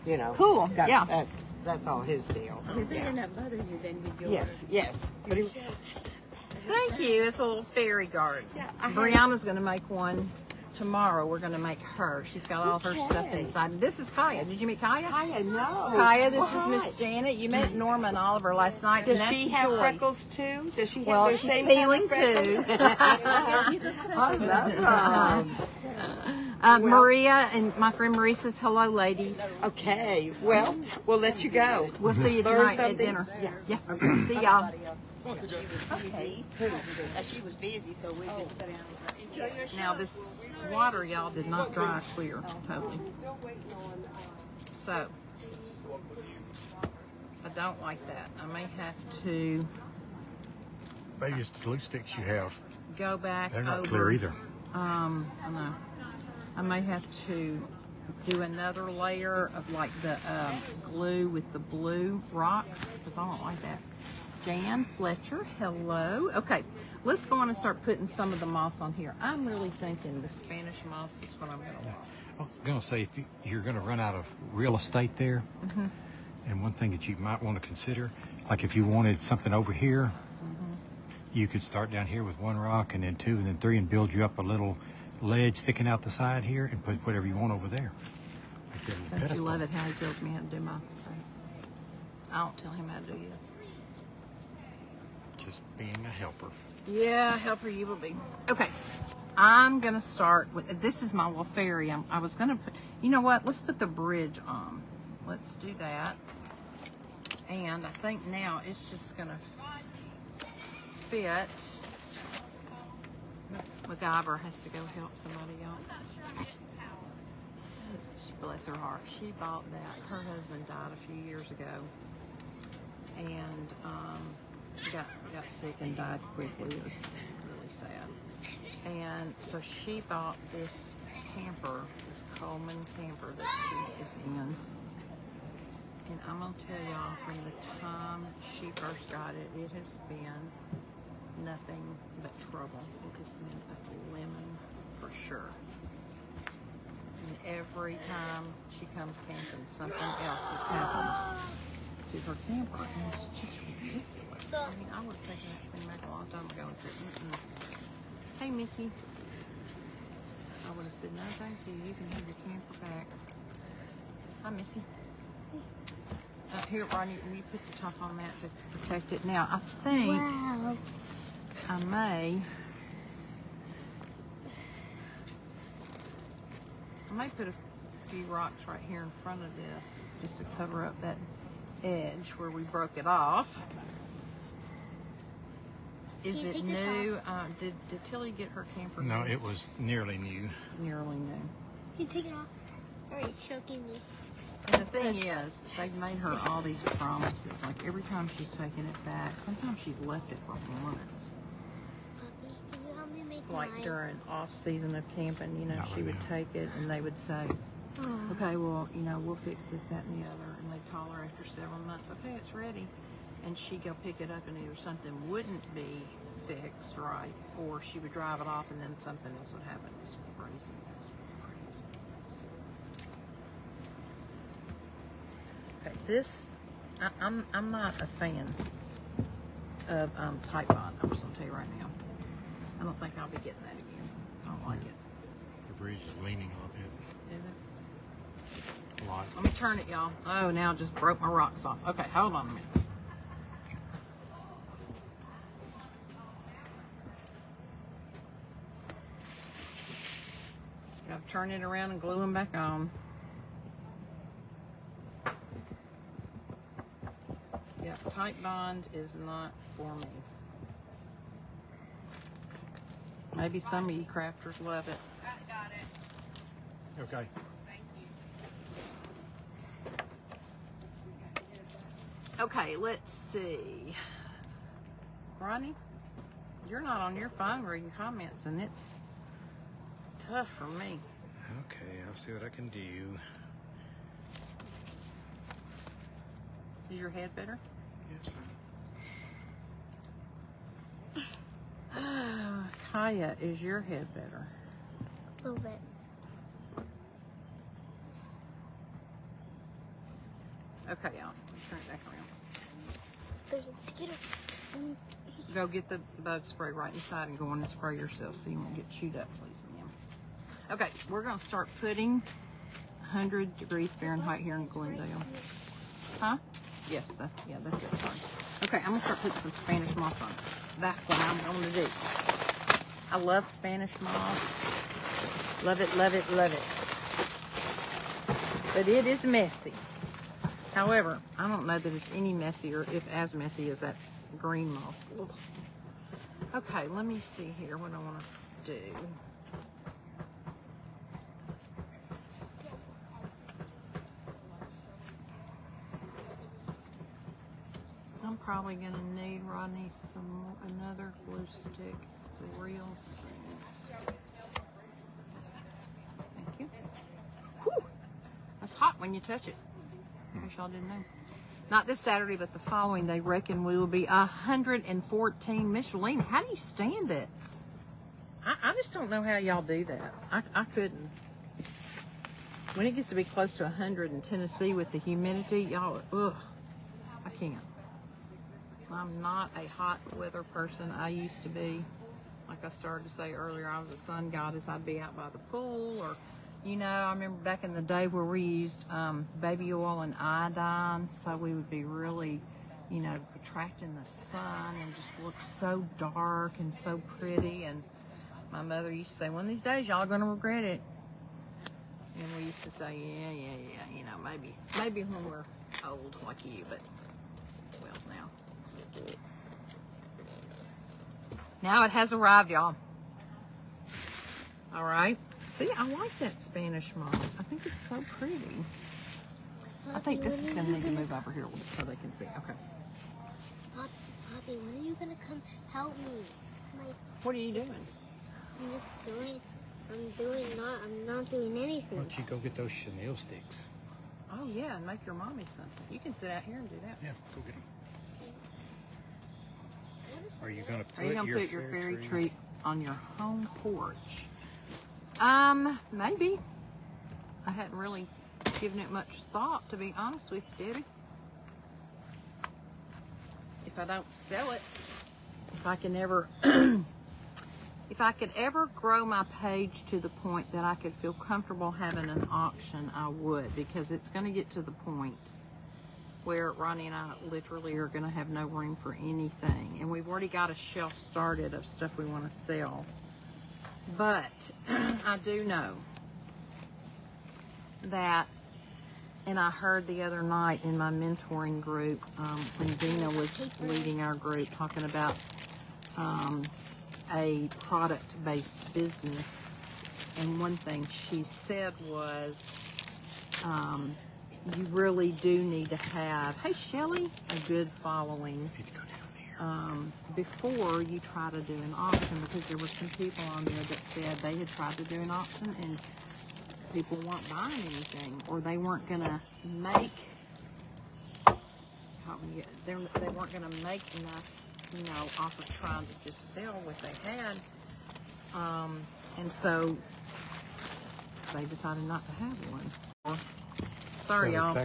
[SPEAKER 5] You know.
[SPEAKER 1] Cool, yeah.
[SPEAKER 5] That's all his deal.
[SPEAKER 6] If they're not bothering you, then we go.
[SPEAKER 5] Yes, yes. But he,
[SPEAKER 1] Thank you. It's a little fairy garden.
[SPEAKER 5] Yeah, I had-
[SPEAKER 1] Brianna's going to make one tomorrow. We're going to make her. She's got all her stuff
[SPEAKER 5] Okay.
[SPEAKER 1] inside. And this is Kaya. Did you meet Kaya?
[SPEAKER 5] Kaya, no.
[SPEAKER 1] Kaya, this
[SPEAKER 5] Why?
[SPEAKER 1] is Miss Janet. You met Norma and Oliver last night.
[SPEAKER 5] Does
[SPEAKER 1] and that's
[SPEAKER 5] she have
[SPEAKER 1] Joyce.
[SPEAKER 5] freckles too? Does she have
[SPEAKER 1] Well,
[SPEAKER 5] the
[SPEAKER 1] she's
[SPEAKER 5] same
[SPEAKER 1] peeling
[SPEAKER 5] kind of
[SPEAKER 1] too.
[SPEAKER 5] freckles? I love them.
[SPEAKER 1] Maria and my friend Maria says hello, ladies.
[SPEAKER 5] Okay, well, we'll let you go.
[SPEAKER 1] We'll see you
[SPEAKER 5] Learn
[SPEAKER 1] tonight at
[SPEAKER 5] something?
[SPEAKER 1] dinner.
[SPEAKER 5] Yeah.
[SPEAKER 1] Yeah. See y'all.
[SPEAKER 6] She was busy, so we just sat down.
[SPEAKER 1] Now this water, y'all, did not dry clear totally. So I don't like that. I may have to
[SPEAKER 2] Maybe it's the glue sticks you have.
[SPEAKER 1] go back
[SPEAKER 2] They're not
[SPEAKER 1] over.
[SPEAKER 2] clear either.
[SPEAKER 1] I know. I may have to do another layer of like the glue with the blue rocks because I don't like that. Jan Fletcher, hello. Okay, let's go on and start putting some of the moss on here. I'm really thinking the Spanish moss is what I'm going to want.
[SPEAKER 2] I was going to say, if you're going to run out of real estate there, and one thing that you might want to consider, like if you wanted something over here, you could start down here with one rock and then two and then three and build you up a little ledge sticking out the side here and put whatever you want over there. Like a little
[SPEAKER 1] Don't you
[SPEAKER 2] pedestal.
[SPEAKER 1] love it how he tells me how to do my thing? I don't tell him how to do this.
[SPEAKER 2] Just being a helper.
[SPEAKER 1] Yeah, helper you will be. Okay, I'm gonna start with, this is my little fairy. I was gonna put, you know what, let's put the bridge on. Let's do that. And I think now it's just gonna fit. MacGyver has to go help somebody else. Bless her heart. She bought that. Her husband died a few years ago. And got sick and died quickly. It was really sad. And so she bought this camper, this Coleman camper that she is in. And I'm gonna tell y'all, from the time she first got it, it has been nothing but trouble. It has been a lemon for sure. And every time she comes camping, something else has happened to her camper, and it's just ridiculous. I mean, I would have taken that thing back a long time ago and said, "Hey, Mickey." I would have said, "No, thank you. You can have your camper back." Hi, Missy. Here, Ronnie, you put the top on that to protect it. Now, I think
[SPEAKER 4] Wow.
[SPEAKER 1] I may. I might put a few rocks right here in front of this just to cover up that edge where we broke it off. Is
[SPEAKER 4] Can you
[SPEAKER 1] it
[SPEAKER 4] take this
[SPEAKER 1] new? Did Tilly get her camper?
[SPEAKER 2] No,
[SPEAKER 1] new?
[SPEAKER 2] it was nearly new.
[SPEAKER 1] Nearly new.
[SPEAKER 4] Can you take it off? Or it's choking me.
[SPEAKER 1] And the thing is, they've made her all these promises. Like every time she's taken it back, sometimes she's left it for months.
[SPEAKER 4] Poppy, can you help me make
[SPEAKER 1] Like
[SPEAKER 4] mine?
[SPEAKER 1] during off season of camping, you know,
[SPEAKER 2] Not
[SPEAKER 1] she
[SPEAKER 2] right
[SPEAKER 1] would
[SPEAKER 2] now.
[SPEAKER 1] take it and they would say,
[SPEAKER 4] Oh.
[SPEAKER 1] okay, well, you know, we'll fix this, that, and the other. And they'd call her after several months, okay, it's ready. And she'd go pick it up and either something wouldn't be fixed right, or she would drive it off and then something else would happen. It's crazy. It's crazy. Okay, this, I'm not a fan of Type Bond. I'm just gonna tell you right now. I don't think I'll be getting that again. I don't like it.
[SPEAKER 2] The bridge is leaning on
[SPEAKER 1] Is it?
[SPEAKER 2] it a lot.
[SPEAKER 1] Let me turn it, y'all. Oh, now it just broke my rocks off. Okay, hold on a minute. Gotta turn it around and glue them back on. Yeah, Type Bond is not for me. Maybe some of you crafters love it.
[SPEAKER 3] Got it.
[SPEAKER 2] Okay.
[SPEAKER 3] Thank you.
[SPEAKER 1] Okay, let's see. Ronnie, you're not on your phone reading comments, and it's tough for me.
[SPEAKER 2] Okay, I'll see what I can do.
[SPEAKER 1] Is your head better?
[SPEAKER 2] Yeah, it's fine.
[SPEAKER 1] Kaya, is your head better?
[SPEAKER 4] A little bit.
[SPEAKER 1] Okay, y'all. Turn it back around.
[SPEAKER 4] There's a mosquito.
[SPEAKER 1] Go get the bug spray right inside and go in and spray yourself so you won't get chewed up, please, ma'am. Okay, we're going to start putting 100 degrees Fahrenheit here in Glendale. Huh? Yes, that's it. Sorry. Okay, I'm going to start putting some Spanish moss on it. That's what I'm going to do. I love Spanish moss. Love it, love it, love it. But it is messy. However, I don't know that it's any messier, if as messy as that green moss. Ugh. Okay, let me see here what I want to do. I'm probably going to need, Rodney, another glue stick real soon. Thank you. Whew. That's hot when you touch it. I wish y'all didn't know. Not this Saturday, but the following, they reckon we will be 114 Michelin. How do you stand it? I just don't know how y'all do that. I couldn't. When it gets to be close to 100 in Tennessee with the humidity, y'all, ugh, I can't. I'm not a hot weather person. I used to be. Like I started to say earlier, I was a sun goddess. I'd be out by the pool, or, you know, I remember back in the day where we used baby oil and iodine, so we would be really, you know, attracting the sun and just look so dark and so pretty. And my mother used to say, one of these days y'all are going to regret it. And we used to say, yeah, you know, maybe when we're old like you, but, well, now. Now it has arrived, y'all. All right. See, I like that Spanish moss. I think it's so pretty. I think this is going to need to move over here a little so they can see. Okay.
[SPEAKER 4] Poppy, when are you gonna come help me?
[SPEAKER 1] What are you doing?
[SPEAKER 4] I'm just doing. I'm not doing
[SPEAKER 2] Why
[SPEAKER 4] anything.
[SPEAKER 2] don't you go get those chenille sticks?
[SPEAKER 1] Oh, yeah, and make your mommy something. You can sit out here and do that.
[SPEAKER 2] Yeah, go get them. Are you going to
[SPEAKER 1] Are you
[SPEAKER 2] put
[SPEAKER 1] going to
[SPEAKER 2] your
[SPEAKER 1] put your fairy
[SPEAKER 2] tree?
[SPEAKER 1] tree on your home porch? Maybe. I hadn't really given it much thought, to be honest with you, Debbie. If I don't sell it, if I can ever, if I could ever grow my page to the point that I could feel comfortable having an auction, I would, because it's going to get to the point where Ronnie and I literally are going to have no room for anything. And we've already got a shelf started of stuff we want to sell. But I do know that, and I heard the other night in my mentoring group, when Dina was leading our group, talking about a product-based business. And one thing she said was, you really do need to have, hey Shelly, a good following before you try to do an auction, because there were some people on there that said they had tried to do an auction and people weren't buying anything, or they weren't gonna make, they weren't gonna make enough, you know, off of trying to just sell what they had, and so they decided not to have one. Sorry, y'all.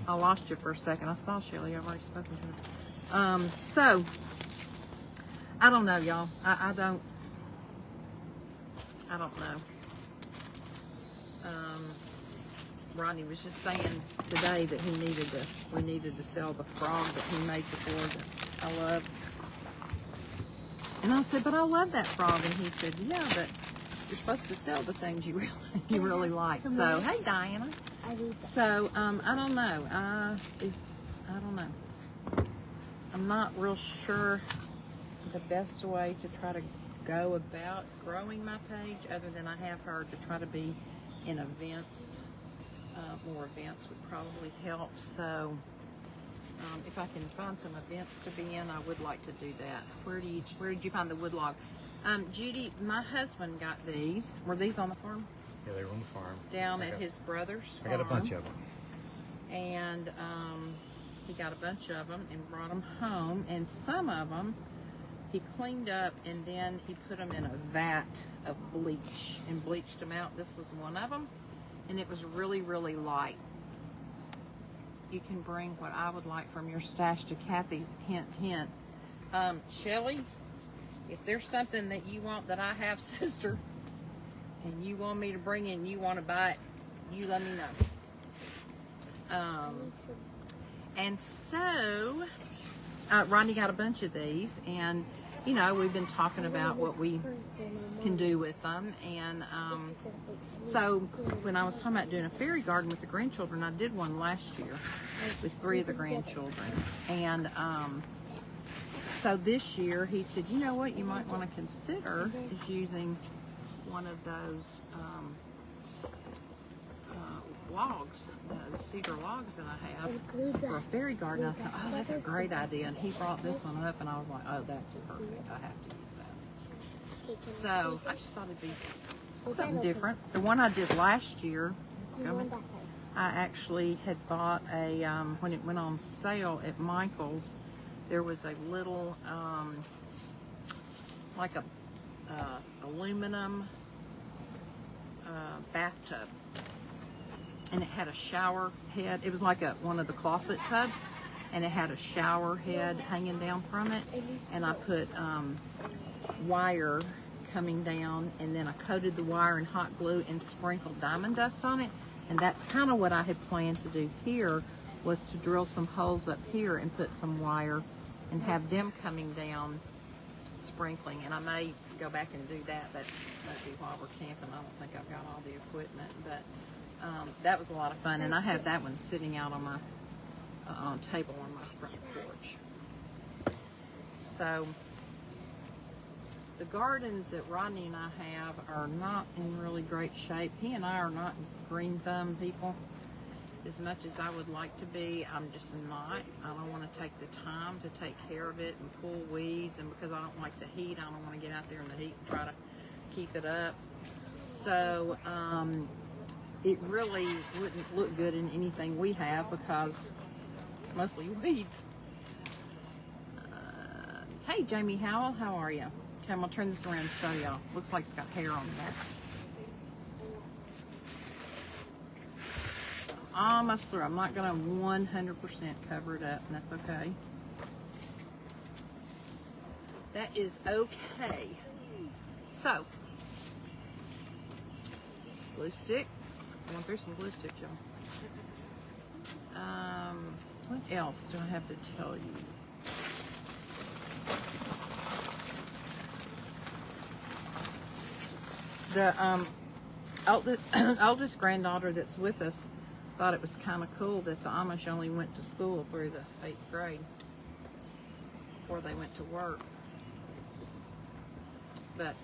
[SPEAKER 1] I lost you for a second. I saw Shelly. I've already spoken to her. So I don't know, y'all. I don't know. Rodney was just saying today that we needed to sell the frog that he made before that I love. And I said, but I love that frog. And he said, yeah, but you're supposed to sell the things you really like. So, hey, Diana. So, I don't know. I don't know. I'm not real sure the best way to try to go about growing my page, other than I have heard to try to be in events. More events would probably help. So, if I can find some events to be in, I would like to do that. Where did you find the wood log? Judy, my husband got these. Were these on the farm?
[SPEAKER 2] Yeah, they were on the farm.
[SPEAKER 1] Down at his brother's farm.
[SPEAKER 2] I got a bunch of them.
[SPEAKER 1] And he got a bunch of them and brought them home. And some of them he cleaned up, and then he put them in a vat of bleach and bleached them out. This was one of them, and it was really, really light. You can bring what I would like from your stash to Kathy's. Hint, hint. Shelly, if there's something that you want that I have, sister, and you want me to bring it and you want to buy it, you let me know. And so, Rodney got a bunch of these, and you know, we've been talking about what we can do with them. And so when I was talking about doing a fairy garden with the grandchildren, I did one last year with 3 of the grandchildren. And so this year he said, you know what you might want to consider is using one of those logs, the cedar logs that I have for a fairy garden. I said, oh, that's a great idea. And he brought this one up, and I was like, oh, that's perfect. I have to use that. So I just thought it'd be something different. The one I did last year, I actually had bought a, when it went on sale at Michael's, there was a little, like a aluminum bathtub. And it had a shower head. It was like one of the clawfoot tubs, and it had a shower head hanging down from it. And I put wire coming down, and then I coated the wire in hot glue and sprinkled diamond dust on it. And that's kind of what I had planned to do here, was to drill some holes up here and put some wire and have them coming down sprinkling. And I may go back and do that. That'd be while we're camping. I don't think I've got all the equipment, but that was a lot of fun, and I have that one sitting out on my table on my front porch. So the gardens that Rodney and I have are not in really great shape. He and I are not green thumb people as much as I would like to be. I'm just not. I don't want to take the time to take care of it and pull weeds, and because I don't like the heat, I don't want to get out there in the heat and try to keep it up. So it really wouldn't look good in anything we have because it's mostly weeds. Hey, Jamie Howell, how are you? Okay, I'm going to turn this around and show y'all. Looks like it's got hair on the back. Almost through. I'm not going to 100% cover it up, and that's okay. That is okay. So, glue stick. I went through some glue sticks, y'all. What else do I have to tell you? The oldest granddaughter that's with us thought it was kind of cool that the Amish only went to school through the 8th grade before they went to work. But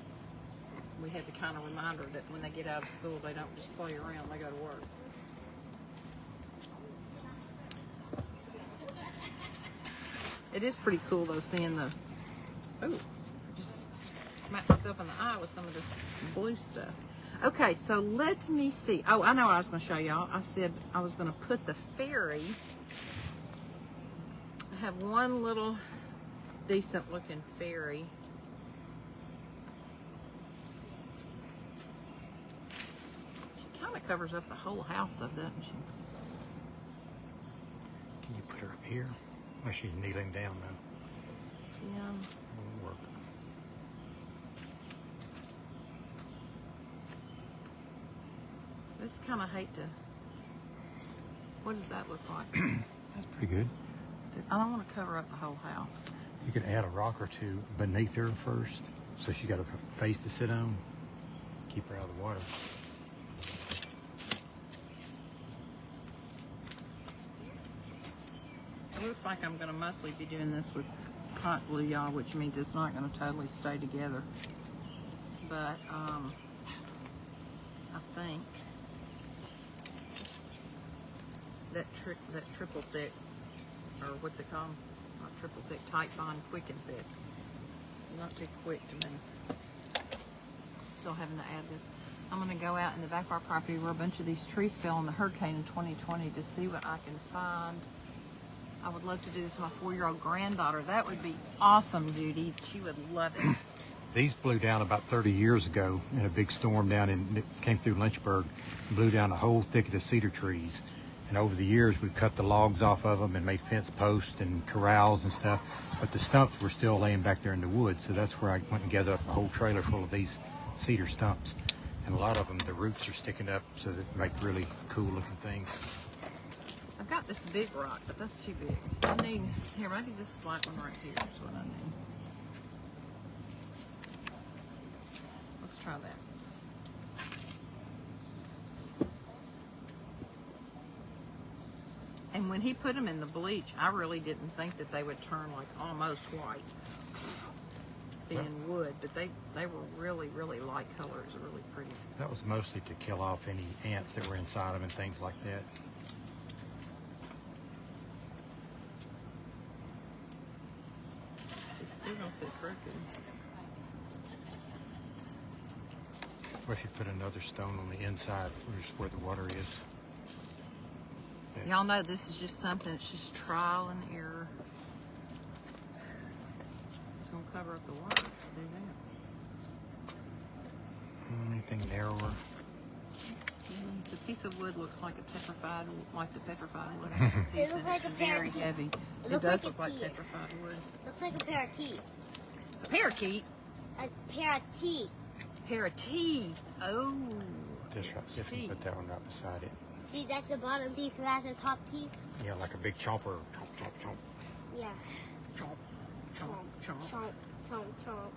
[SPEAKER 1] we had to kind of remind her that when they get out of school, they don't just play around, they go to work. It is pretty cool though, seeing the, just smacked myself in the eye with some of this blue stuff. Okay, so let me see. Oh, I know what I was going to show y'all. I said I was going to put the fairy. I have one little decent looking fairy. She kind of covers up the whole house of, doesn't she?
[SPEAKER 2] Can you put her up here? Well, she's kneeling down though.
[SPEAKER 1] Yeah.
[SPEAKER 2] Won't work.
[SPEAKER 1] I just kind of hate to. What does that look like?
[SPEAKER 2] That's pretty good.
[SPEAKER 1] I don't want to cover up the whole house.
[SPEAKER 2] You could add a rock or two beneath her first, so she got a face to sit on. Keep her out of the water.
[SPEAKER 1] It looks like I'm going to mostly be doing this with hot glue, y'all, which means it's not going to totally stay together. But I think that triple thick, or what's it called? Not triple thick, tight bond, quick and thick. Not too quick to me. Still having to add this. I'm going to go out in the back of our property where a bunch of these trees fell in the hurricane in 2020 to see what I can find. I would love to do this with my 4-year-old granddaughter. That would be awesome, Judy. She would love it.
[SPEAKER 2] These blew down about 30 years ago in a big storm down in, it came through Lynchburg, blew down a whole thicket of cedar trees. And over the years, we've cut the logs off of them and made fence posts and corrals and stuff. But the stumps were still laying back there in the woods. So that's where I went and gathered up a whole trailer full of these cedar stumps. And a lot of them, the roots are sticking up so that they make really cool looking things.
[SPEAKER 1] I've got this big rock, but that's too big. I need, here, maybe this flat one right here is what I need. Let's try that. And when he put them in the bleach, I really didn't think that they would turn like almost white, being wood, but they were really, really light colors, really pretty.
[SPEAKER 2] That was mostly to kill off any ants that were inside them and things like that.
[SPEAKER 1] She's still gonna sit crooked.
[SPEAKER 2] What if you put another stone on the inside, where the water is?
[SPEAKER 1] Y'all know this is just something, it's just trial and error. It's gonna cover up the water to do that.
[SPEAKER 2] Anything narrower?
[SPEAKER 1] The piece of wood looks like a petrified, like the petrified wood. I have a piece
[SPEAKER 4] It looks
[SPEAKER 1] and
[SPEAKER 4] like
[SPEAKER 1] it's
[SPEAKER 4] a pair
[SPEAKER 1] very
[SPEAKER 4] of teeth.
[SPEAKER 1] heavy. It
[SPEAKER 4] looks
[SPEAKER 1] does
[SPEAKER 4] like
[SPEAKER 1] look
[SPEAKER 4] a
[SPEAKER 1] like
[SPEAKER 4] teeth.
[SPEAKER 1] petrified wood.
[SPEAKER 4] Looks like a pair of teeth.
[SPEAKER 1] A parakeet.
[SPEAKER 4] A pair of teeth.
[SPEAKER 1] Pair of teeth. Oh.
[SPEAKER 2] Just right. See if you can put that one right beside it.
[SPEAKER 4] See, that's the bottom teeth, and that's the top teeth.
[SPEAKER 2] Yeah, like a big chomper. Chomp, chomp, chomp.
[SPEAKER 4] Yeah.
[SPEAKER 1] Chomp, chomp, chomp.
[SPEAKER 4] Chomp, chomp, chomp.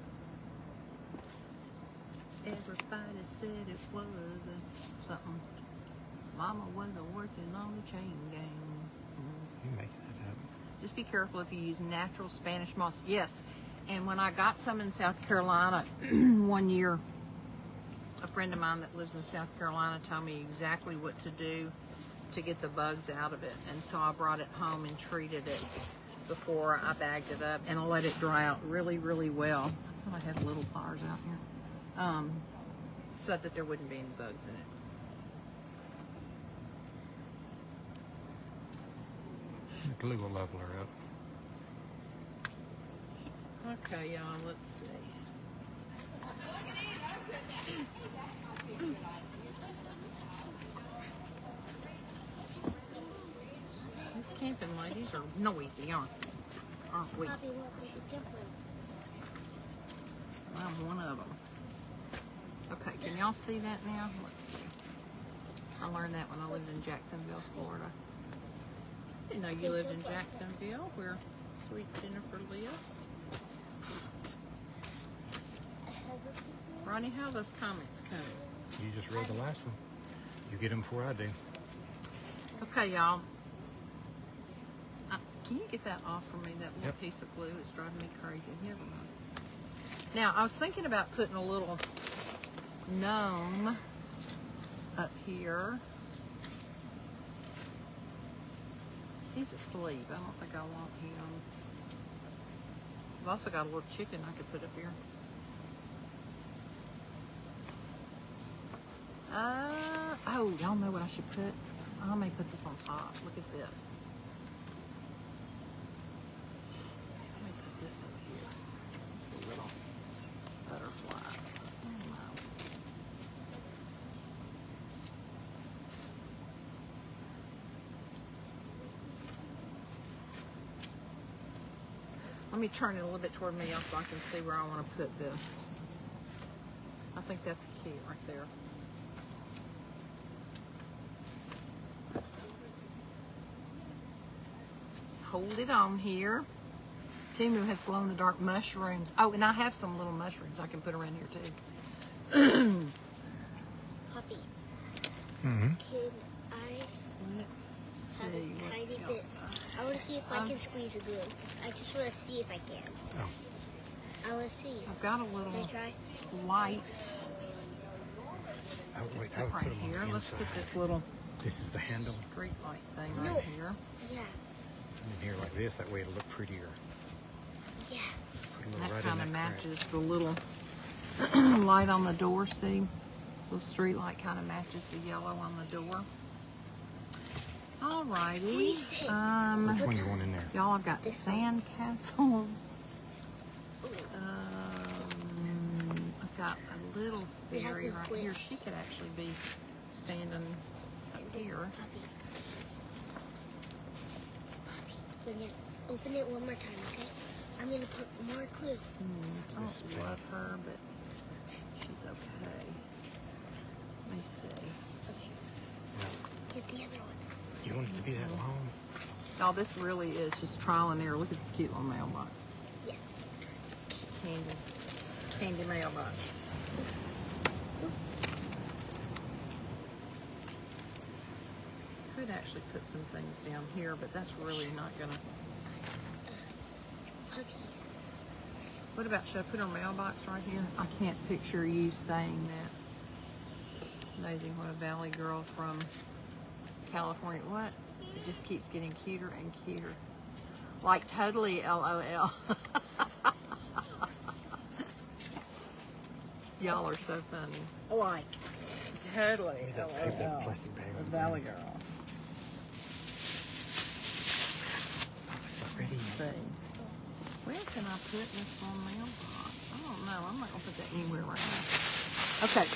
[SPEAKER 1] Everybody said it was something. Mama wasn't working on the chain gang.
[SPEAKER 2] You making that up?
[SPEAKER 1] Just be careful if you use natural Spanish moss. Yes. And when I got some in South Carolina one year, a friend of mine that lives in South Carolina told me exactly what to do to get the bugs out of it. And so I brought it home and treated it before I bagged it up, and I let it dry out really, really well. I thought I had little pliers out here. So that there wouldn't be any bugs in it.
[SPEAKER 2] The glue will level her up.
[SPEAKER 1] Okay, y'all, let's see. These camping ladies are noisy, aren't we?
[SPEAKER 4] Poppy, look, there's a dimple.
[SPEAKER 1] I'm one of them. Okay, can y'all see that now? Let's see. I learned that when I lived in Jacksonville, Florida. Didn't know you lived in Jacksonville, where sweet Jennifer lives. Ronnie, how are those comments coming?
[SPEAKER 2] You just read the last one. You get them before I do.
[SPEAKER 1] Okay, y'all. Can you get that off for me, that little
[SPEAKER 2] Yep.
[SPEAKER 1] piece of glue? It's driving me crazy. Never mind. Now, I was thinking about putting a little gnome up here. He's asleep. I don't think I want him. I've also got a little chicken I could put up here. Oh, y'all know what I should put? I may put this on top. Look at this. Let me put this over here. The little butterfly. Oh, no. Let me turn it a little bit toward me so I can see where I want to put this. I think that's cute right there. Hold it on here. Timu has glow-in-the-dark mushrooms. Oh, and I have some little mushrooms I can put around here too.
[SPEAKER 4] Poppy,
[SPEAKER 2] Mm-hmm.
[SPEAKER 4] can I
[SPEAKER 1] Let's
[SPEAKER 4] have
[SPEAKER 1] see.
[SPEAKER 4] a
[SPEAKER 1] what
[SPEAKER 4] tiny
[SPEAKER 1] else
[SPEAKER 4] bit? I want to see if I
[SPEAKER 1] Um,
[SPEAKER 4] can squeeze a glue. I just want to see if I can.
[SPEAKER 2] Oh.
[SPEAKER 4] I want to see.
[SPEAKER 1] I've got a
[SPEAKER 4] Can I
[SPEAKER 1] little
[SPEAKER 4] try?
[SPEAKER 1] light
[SPEAKER 2] Oh, wait, I would
[SPEAKER 1] right
[SPEAKER 2] put them
[SPEAKER 1] here.
[SPEAKER 2] on the
[SPEAKER 1] Let's
[SPEAKER 2] inside.
[SPEAKER 1] put this little
[SPEAKER 2] This is the handle.
[SPEAKER 1] street light thing
[SPEAKER 4] No.
[SPEAKER 1] right here.
[SPEAKER 4] Yeah.
[SPEAKER 2] And here like this. That way it'll look prettier.
[SPEAKER 4] Yeah.
[SPEAKER 2] Put a little
[SPEAKER 1] That
[SPEAKER 2] right
[SPEAKER 1] kind
[SPEAKER 2] in
[SPEAKER 1] of
[SPEAKER 2] that
[SPEAKER 1] matches the little light on the door, see? So the street light kind of matches the yellow on the door. Alrighty.
[SPEAKER 4] squeezed it.
[SPEAKER 2] Which one you want in there?
[SPEAKER 1] Y'all, I've got
[SPEAKER 4] This one.
[SPEAKER 1] sand castles.
[SPEAKER 4] Ooh.
[SPEAKER 1] I've got a little
[SPEAKER 4] We have
[SPEAKER 1] fairy
[SPEAKER 4] to
[SPEAKER 1] right
[SPEAKER 4] quit.
[SPEAKER 1] here. She could actually be standing up here.
[SPEAKER 4] Poppy. Poppy, when you open it one more time, okay? I'm gonna put more glue.
[SPEAKER 1] I don't love her, but she's okay. Let me see.
[SPEAKER 4] Okay.
[SPEAKER 2] No.
[SPEAKER 4] Get the other one.
[SPEAKER 2] You want it to be that long?
[SPEAKER 1] Oh, this really is just trial and error. Look at this cute little mailbox.
[SPEAKER 4] Yes.
[SPEAKER 1] Candy mailbox. Could actually put some things down here, but that's really not gonna.
[SPEAKER 4] Poppy.
[SPEAKER 1] What about, should I put her mailbox right here? I can't picture you saying that. Amazing what a valley girl from California. What? It just keeps getting cuter and cuter. Like totally LOL. Y'all are so funny. Like totally
[SPEAKER 2] Leave that paper, that plastic bag
[SPEAKER 1] A
[SPEAKER 2] over
[SPEAKER 1] valley
[SPEAKER 2] there.
[SPEAKER 1] girl.
[SPEAKER 2] It's not ready yet.
[SPEAKER 1] See. Where can I put this on mailbox? I don't know. I'm not gonna put that anywhere right now. Okay.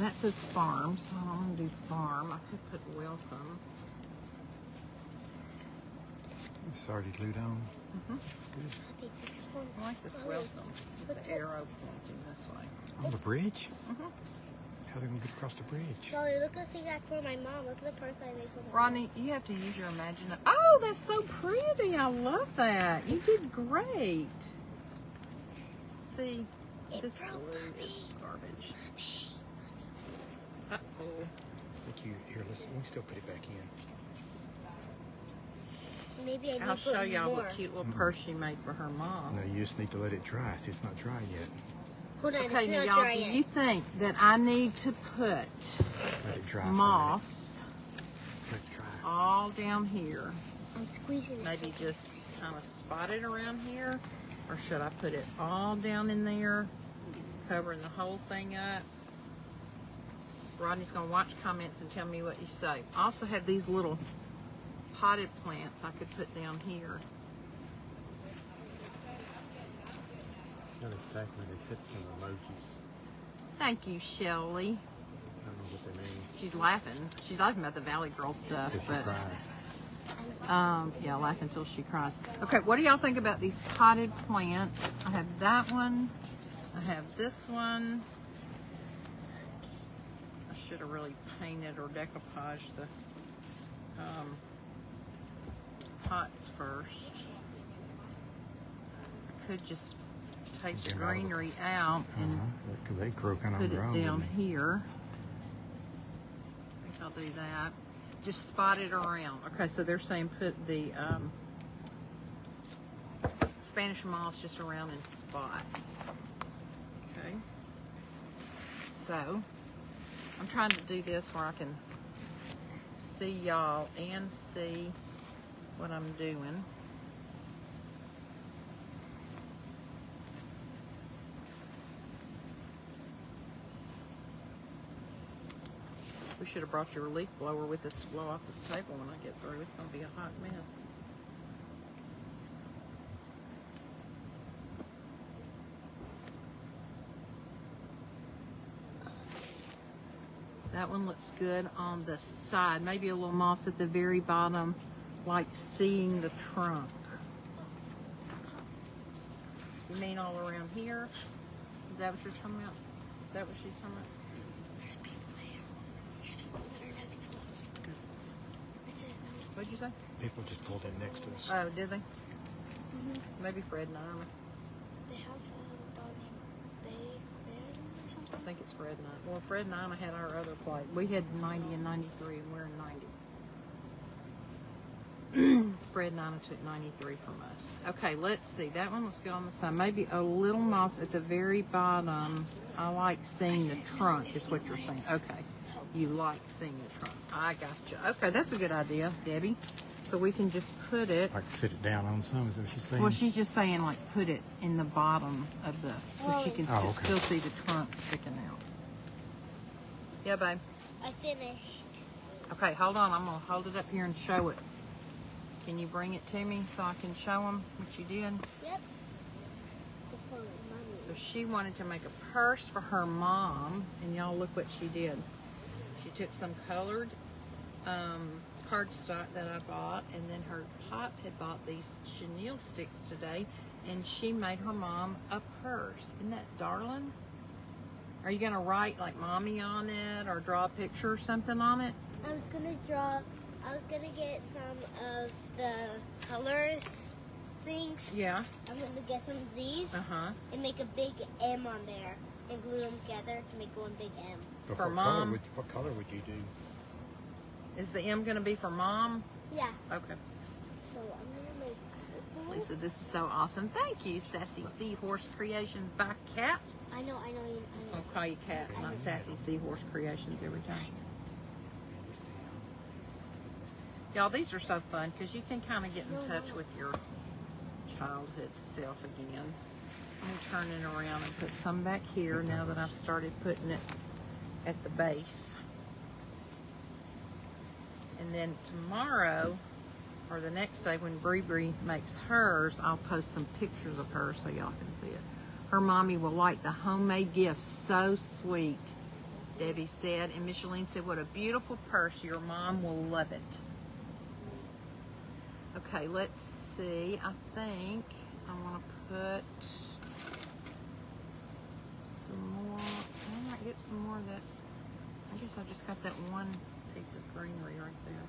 [SPEAKER 1] That says farm, so I'm gonna do farm. I could put welcome.
[SPEAKER 2] It's already glued on. Good.
[SPEAKER 4] Poppy, this one.
[SPEAKER 1] I like this
[SPEAKER 4] Ollie,
[SPEAKER 1] welcome with the arrow pointing this way.
[SPEAKER 2] On the bridge?
[SPEAKER 1] Mm-hmm.
[SPEAKER 2] How are they going to get across the bridge?
[SPEAKER 4] Ollie, look at the thing that's for my mom. Look at the purse I made for my
[SPEAKER 1] Rodney, you have to use your imagination. Oh, that's so pretty. I love that. You did great. See,
[SPEAKER 4] It
[SPEAKER 1] this
[SPEAKER 4] broke,
[SPEAKER 1] glue is
[SPEAKER 4] Puppy.
[SPEAKER 1] garbage. Uh-oh.
[SPEAKER 2] Thank you. Here, listen. We still put it back in.
[SPEAKER 4] Maybe I need
[SPEAKER 1] I'll
[SPEAKER 4] to put
[SPEAKER 1] show y'all
[SPEAKER 4] more.
[SPEAKER 1] what cute little purse she made for her mom.
[SPEAKER 2] No, you just need to let it dry. See, it's not dry yet.
[SPEAKER 4] Hold on,
[SPEAKER 1] Okay,
[SPEAKER 4] it's
[SPEAKER 1] now
[SPEAKER 4] not
[SPEAKER 1] y'all,
[SPEAKER 4] dry
[SPEAKER 1] do
[SPEAKER 4] yet.
[SPEAKER 1] you think that I need to put
[SPEAKER 2] Let it dry. for a
[SPEAKER 1] moss
[SPEAKER 2] minute. Let it dry.
[SPEAKER 1] all down here?
[SPEAKER 4] I'm squeezing it.
[SPEAKER 1] Maybe just kind of spot it around here? Or should I put it all down in there, covering the whole thing up? Rodney's gonna watch comments and tell me what you say. I also have these little potted plants I could put down here.
[SPEAKER 2] No, it's back when they said some emojis.
[SPEAKER 1] Thank you, Shelly.
[SPEAKER 2] I don't know what they mean.
[SPEAKER 1] She's laughing. She's laughing about the Valley Girl stuff,
[SPEAKER 2] If she
[SPEAKER 1] but
[SPEAKER 2] cries.
[SPEAKER 1] yeah, laugh until she cries. Okay, what do y'all think about these potted plants? I have that one. I have this one. I should have really painted or decoupaged the pots first. I could just take the
[SPEAKER 2] Get out of it.
[SPEAKER 1] greenery out and
[SPEAKER 2] Because they croaking on
[SPEAKER 1] put
[SPEAKER 2] their
[SPEAKER 1] it
[SPEAKER 2] own.
[SPEAKER 1] down
[SPEAKER 2] didn't they?
[SPEAKER 1] here. I think I'll do that. Just spot it around. Okay, so they're saying put the Spanish moss just around in spots. Okay. So, I'm trying to do this where I can see y'all and see what I'm doing. We should have brought your leaf blower with us to blow off this table when I get through. It's going to be a hot mess. That one looks good on the side. Maybe a little moss at the very bottom, like seeing the trunk. You mean all around here? Is that what you're talking about? Is that what she's talking about?
[SPEAKER 4] There's people here. There's people that are next to us. That's it.
[SPEAKER 1] What'd you say?
[SPEAKER 2] People just pulled in next to us.
[SPEAKER 1] Oh, did they?
[SPEAKER 4] Mm-hmm.
[SPEAKER 1] Maybe Fred and Irma.
[SPEAKER 4] They have a dog named Ben or
[SPEAKER 1] I
[SPEAKER 4] something.
[SPEAKER 1] think it's Fred and I. Well, Fred and I had our other plate. We had 90 and 93, and we're in 90. Fred and Anna took 93 from us. Okay, let's see. That one looks good on the side. Maybe a little moss at the very bottom. I like seeing the trunk, is what you're saying. Okay. You like seeing the trunk. I gotcha. Okay, that's a good idea, Debbie. So we can just put it.
[SPEAKER 2] Like sit it down on some, is that what she's saying?
[SPEAKER 1] Well, she's just saying, like, put it in the bottom of the, so she can
[SPEAKER 2] Oh, okay.
[SPEAKER 1] still see the trunk sticking out. Yeah, babe.
[SPEAKER 4] I finished.
[SPEAKER 1] Okay, hold on. I'm going to hold it up here and show it. Can you bring it to me so I can show them what you did?
[SPEAKER 4] Yep. It's for mommy.
[SPEAKER 1] So she wanted to make a purse for her mom, and y'all look what she did. She took some colored cardstock that I bought, and then her pop had bought these chenille sticks today, and she made her mom a purse. Isn't that darling? Are you gonna write like mommy on it, or draw a picture or something on it?
[SPEAKER 4] I was gonna get some of the colors things.
[SPEAKER 1] Yeah.
[SPEAKER 4] I'm gonna get some of these
[SPEAKER 1] Uh-huh.
[SPEAKER 4] and make a big M on there and glue them together to make one big M.
[SPEAKER 2] But
[SPEAKER 1] for
[SPEAKER 2] what
[SPEAKER 1] Mom.
[SPEAKER 2] Color what color would you do?
[SPEAKER 1] Is the M gonna be for mom?
[SPEAKER 4] Yeah.
[SPEAKER 1] Okay.
[SPEAKER 4] So I'm gonna make.
[SPEAKER 1] Lisa, this is so awesome. Thank you, Sassy Seahorse Creations by Cat.
[SPEAKER 4] I know.
[SPEAKER 1] So I'll call you Cat, not Sassy Seahorse Creations every time. Y'all, these are so fun because you can kind of get in touch with your childhood self again. Let me turn it around and put some back here now that I've started putting it at the base. And then tomorrow, or the next day when Bree makes hers, I'll post some pictures of her so y'all can see it. Her mommy will like the homemade gift. So sweet, Debbie said. And Micheline said, what a beautiful purse. Your mom will love it. Okay, let's see. I think I want to put some more. I might get some more of that. I guess I just got that one piece of greenery right there.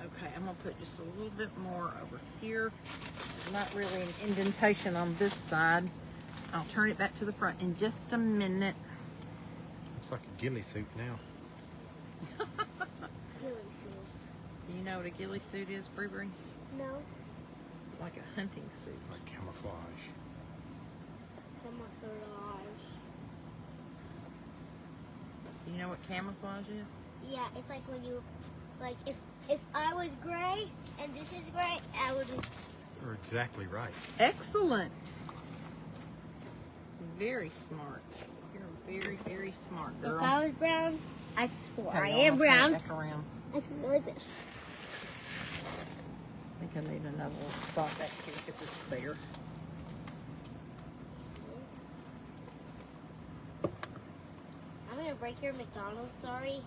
[SPEAKER 1] Okay, I'm going to put just a little bit more over here. There's not really an indentation on this side. I'll turn it back to the front in just a minute.
[SPEAKER 2] It's like a ghillie suit now.
[SPEAKER 1] Do you know what a ghillie suit is, Bree?
[SPEAKER 4] No.
[SPEAKER 1] Like a hunting suit.
[SPEAKER 2] Like camouflage.
[SPEAKER 4] Camouflage.
[SPEAKER 1] Do you know what camouflage is?
[SPEAKER 4] Yeah, it's like when you, like if I was gray and this is gray, I would.
[SPEAKER 2] You're exactly right.
[SPEAKER 1] Excellent. Very smart. You're very, very smart, girl.
[SPEAKER 4] If I was brown, I
[SPEAKER 1] Okay,
[SPEAKER 4] I
[SPEAKER 1] y'all,
[SPEAKER 4] am
[SPEAKER 1] I'll turn it
[SPEAKER 4] brown.
[SPEAKER 1] back around.
[SPEAKER 4] I could go like this.
[SPEAKER 1] I think I need another little spot back here because it's bare.
[SPEAKER 4] I'm gonna break your McDonald's. Sorry.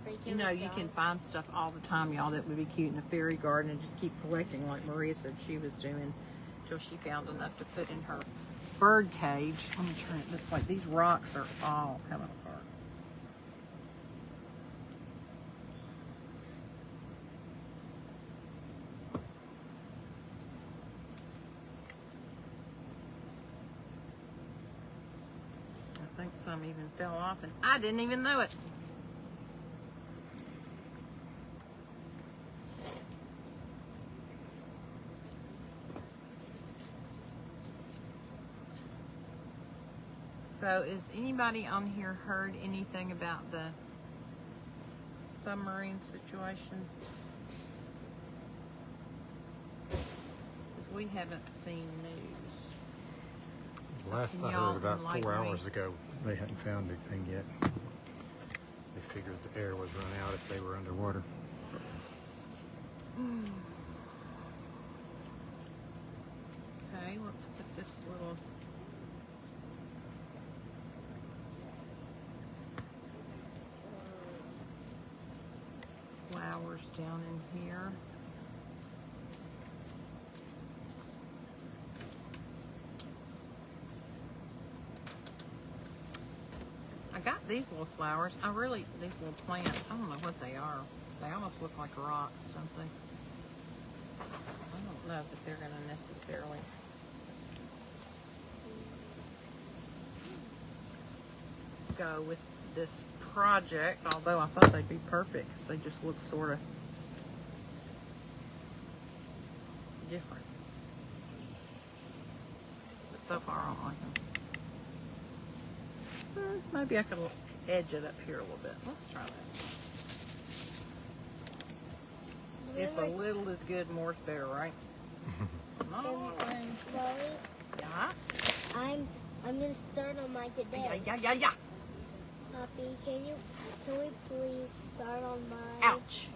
[SPEAKER 4] Break
[SPEAKER 1] You
[SPEAKER 4] your
[SPEAKER 1] know, you can
[SPEAKER 4] McDonald's.
[SPEAKER 1] find stuff all the time, y'all, that would be cute in a fairy garden and just keep collecting like Maria said she was doing till she found enough to put in her bird cage. Let me turn it this way. These rocks are all coming apart. some even fell off and I didn't even know it. So is anybody on here heard anything about the submarine situation? Because we haven't seen news.
[SPEAKER 2] Last
[SPEAKER 1] Can
[SPEAKER 2] I
[SPEAKER 1] y'all
[SPEAKER 2] heard about
[SPEAKER 1] enlighten
[SPEAKER 2] 4
[SPEAKER 1] me?
[SPEAKER 2] hours ago, they hadn't found anything yet. They figured the air would run out if they were underwater.
[SPEAKER 1] Okay, let's put this little flowers down in here. I got these little flowers. These little plants, I don't know what they are. They almost look like rocks, don't they? I don't know that they're going to necessarily. Go with this project, although I thought they'd be perfect because they just look sort of different. But so far, I don't like them. Maybe I could edge it up here a little bit. Let's try that. If a little is good, more's better, right? Not all things.
[SPEAKER 4] Molly,
[SPEAKER 1] Yeah.
[SPEAKER 4] I'm gonna start on mine today.
[SPEAKER 1] Yeah.
[SPEAKER 4] Poppy, can we please start on mine?
[SPEAKER 1] Ouch.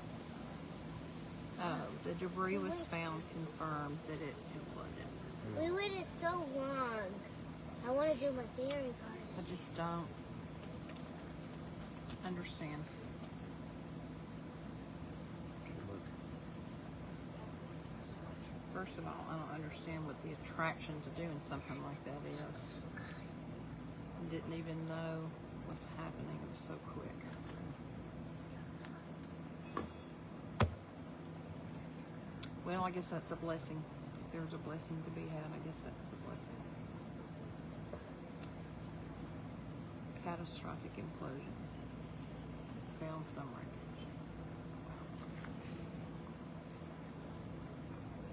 [SPEAKER 1] Oh, the debris was found, confirmed that it imploded.
[SPEAKER 4] We waited so long. I want to do my fairy garden.
[SPEAKER 1] I just don't understand. First of all, I don't understand what the attraction to doing something like that is. Didn't even know what's happening. It was so quick. Well, I guess that's a blessing. If there's a blessing to be had, I guess that's the blessing. Catastrophic implosion. Found some wreckage.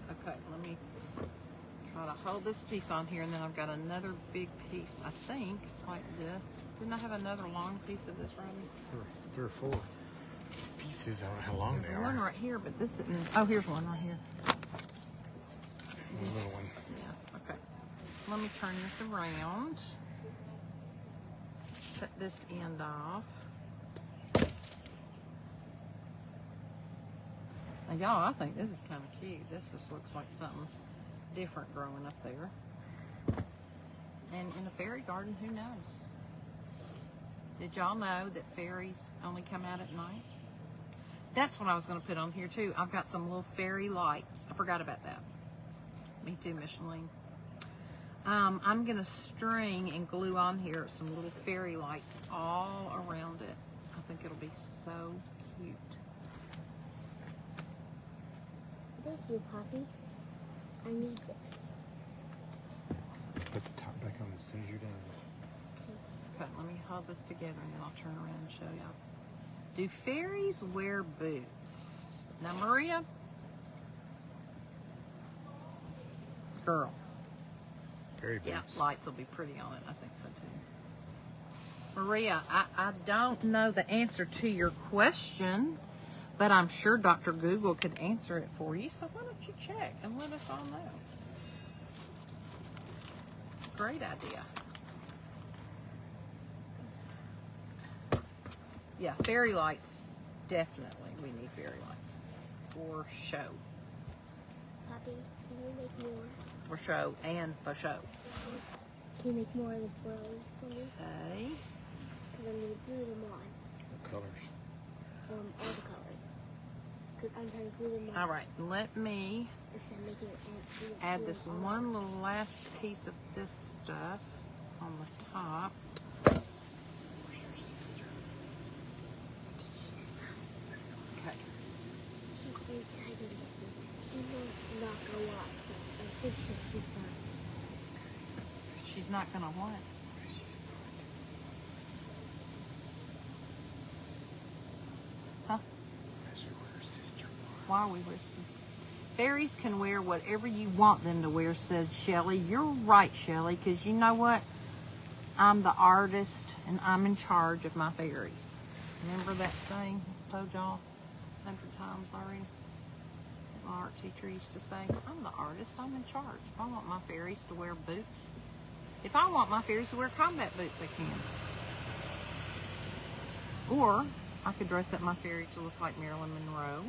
[SPEAKER 1] Okay, let me try to hold this piece on here, and then I've got another big piece, I think, like this. Didn't I have another long piece of this, Robbie?
[SPEAKER 2] Three or four pieces. I don't know how long they
[SPEAKER 1] There's one
[SPEAKER 2] are.
[SPEAKER 1] right here, but this isn't. Oh, here's one right here.
[SPEAKER 2] One little one.
[SPEAKER 1] Yeah, okay. Let me turn this around. Cut this end off. Now, y'all, I think this is kind of cute. This just looks like something different growing up there. And in a fairy garden, who knows? Did y'all know that fairies only come out at night? That's what I was going to put on here, too. I've got some little fairy lights. I forgot about that. Me too, Micheline. I'm going to string and glue on here some little fairy lights all around it. I think it'll be so cute.
[SPEAKER 4] Thank you, Poppy. I need this.
[SPEAKER 2] Put the top back on as soon as you're done.
[SPEAKER 1] Okay, let me hold this together and then I'll turn around and show y'all. Do fairies wear boots? Now, Maria? Girl.
[SPEAKER 2] Fairy boots.
[SPEAKER 1] Yeah, lights will be pretty on it. I think so too. Maria, I don't know the answer to your question, but I'm sure Dr. Google could answer it for you. So why don't you check and let us all know? Great idea. Yeah, fairy lights. Definitely, we need fairy lights. For show.
[SPEAKER 4] Poppy, can you make more?
[SPEAKER 1] For show and for show.
[SPEAKER 4] Can you make more of this world for me?
[SPEAKER 1] Okay.
[SPEAKER 4] Because I'm going to glue them on.
[SPEAKER 2] What colors?
[SPEAKER 4] All the colors. Because I'm trying to glue them on.
[SPEAKER 1] All right, let me
[SPEAKER 4] Instead of making it
[SPEAKER 1] add this one little last piece of this stuff on the top. Where's your sister? Okay.
[SPEAKER 4] She's inside of it. She won't knock a lot, so I'm pretty sure she's not.
[SPEAKER 1] She's not gonna what? Why are we whispering? Fairies can wear whatever you want them to wear, said Shelly. You're right, Shelly, because you know what? I'm the artist and I'm in charge of my fairies. Remember that saying? I told y'all 100 times already. My art teacher used to say, I'm the artist, I'm in charge. If I want my fairies to wear boots, if I want my fairies to wear combat boots, I can. Or I could dress up my fairies to look like Marilyn Monroe.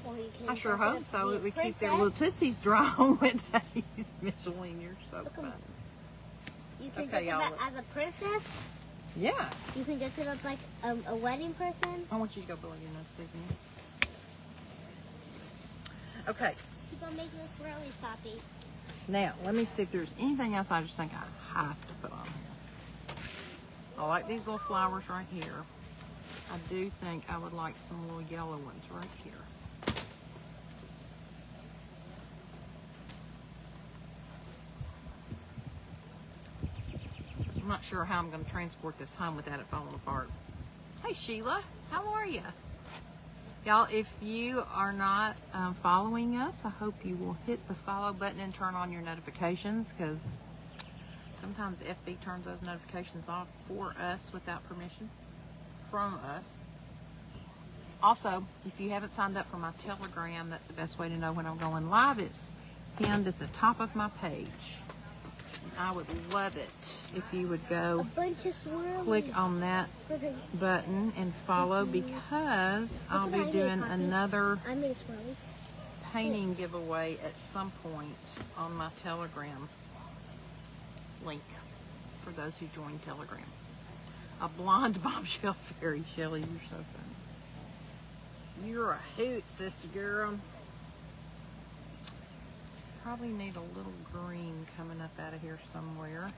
[SPEAKER 4] Or you can
[SPEAKER 1] I sure
[SPEAKER 4] dress it
[SPEAKER 1] hope
[SPEAKER 4] up to
[SPEAKER 1] so.
[SPEAKER 4] be a
[SPEAKER 1] It would keep their
[SPEAKER 4] princess.
[SPEAKER 1] little tootsies dry on wet days. Micheline, you're so funny.
[SPEAKER 4] You can
[SPEAKER 1] Okay,
[SPEAKER 4] dress it
[SPEAKER 1] y'all.
[SPEAKER 4] up as a princess.
[SPEAKER 1] Yeah.
[SPEAKER 4] You can dress it up like a wedding person.
[SPEAKER 1] I want you to go blow your nose, Disney. Okay.
[SPEAKER 4] Keep on making us swirly, Poppy.
[SPEAKER 1] Now, let me see if there's anything else I just think I have to put on here. I like these little flowers right here. I do think I would like some little yellow ones right here. I'm not sure how I'm going to transport this home without it falling apart. Hey Sheila, how are you? Y'all, if you are not following us, I hope you will hit the follow button and turn on your notifications, because sometimes FB turns those notifications off for us without permission from us. Also, if you haven't signed up for my Telegram, that's the best way to know when I'm going live. It's pinned at the top of my page. I would love it if you would
[SPEAKER 4] A
[SPEAKER 1] go
[SPEAKER 4] bunch of swirlies.
[SPEAKER 1] click on that button and follow, because I'll be doing another
[SPEAKER 4] I made a swirly.
[SPEAKER 1] painting giveaway at some point on my Telegram link for those who join Telegram. A blonde bombshell fairy. Shelly, you're so funny. You're a hoot, sister girl. Probably need a little green coming up out of here somewhere.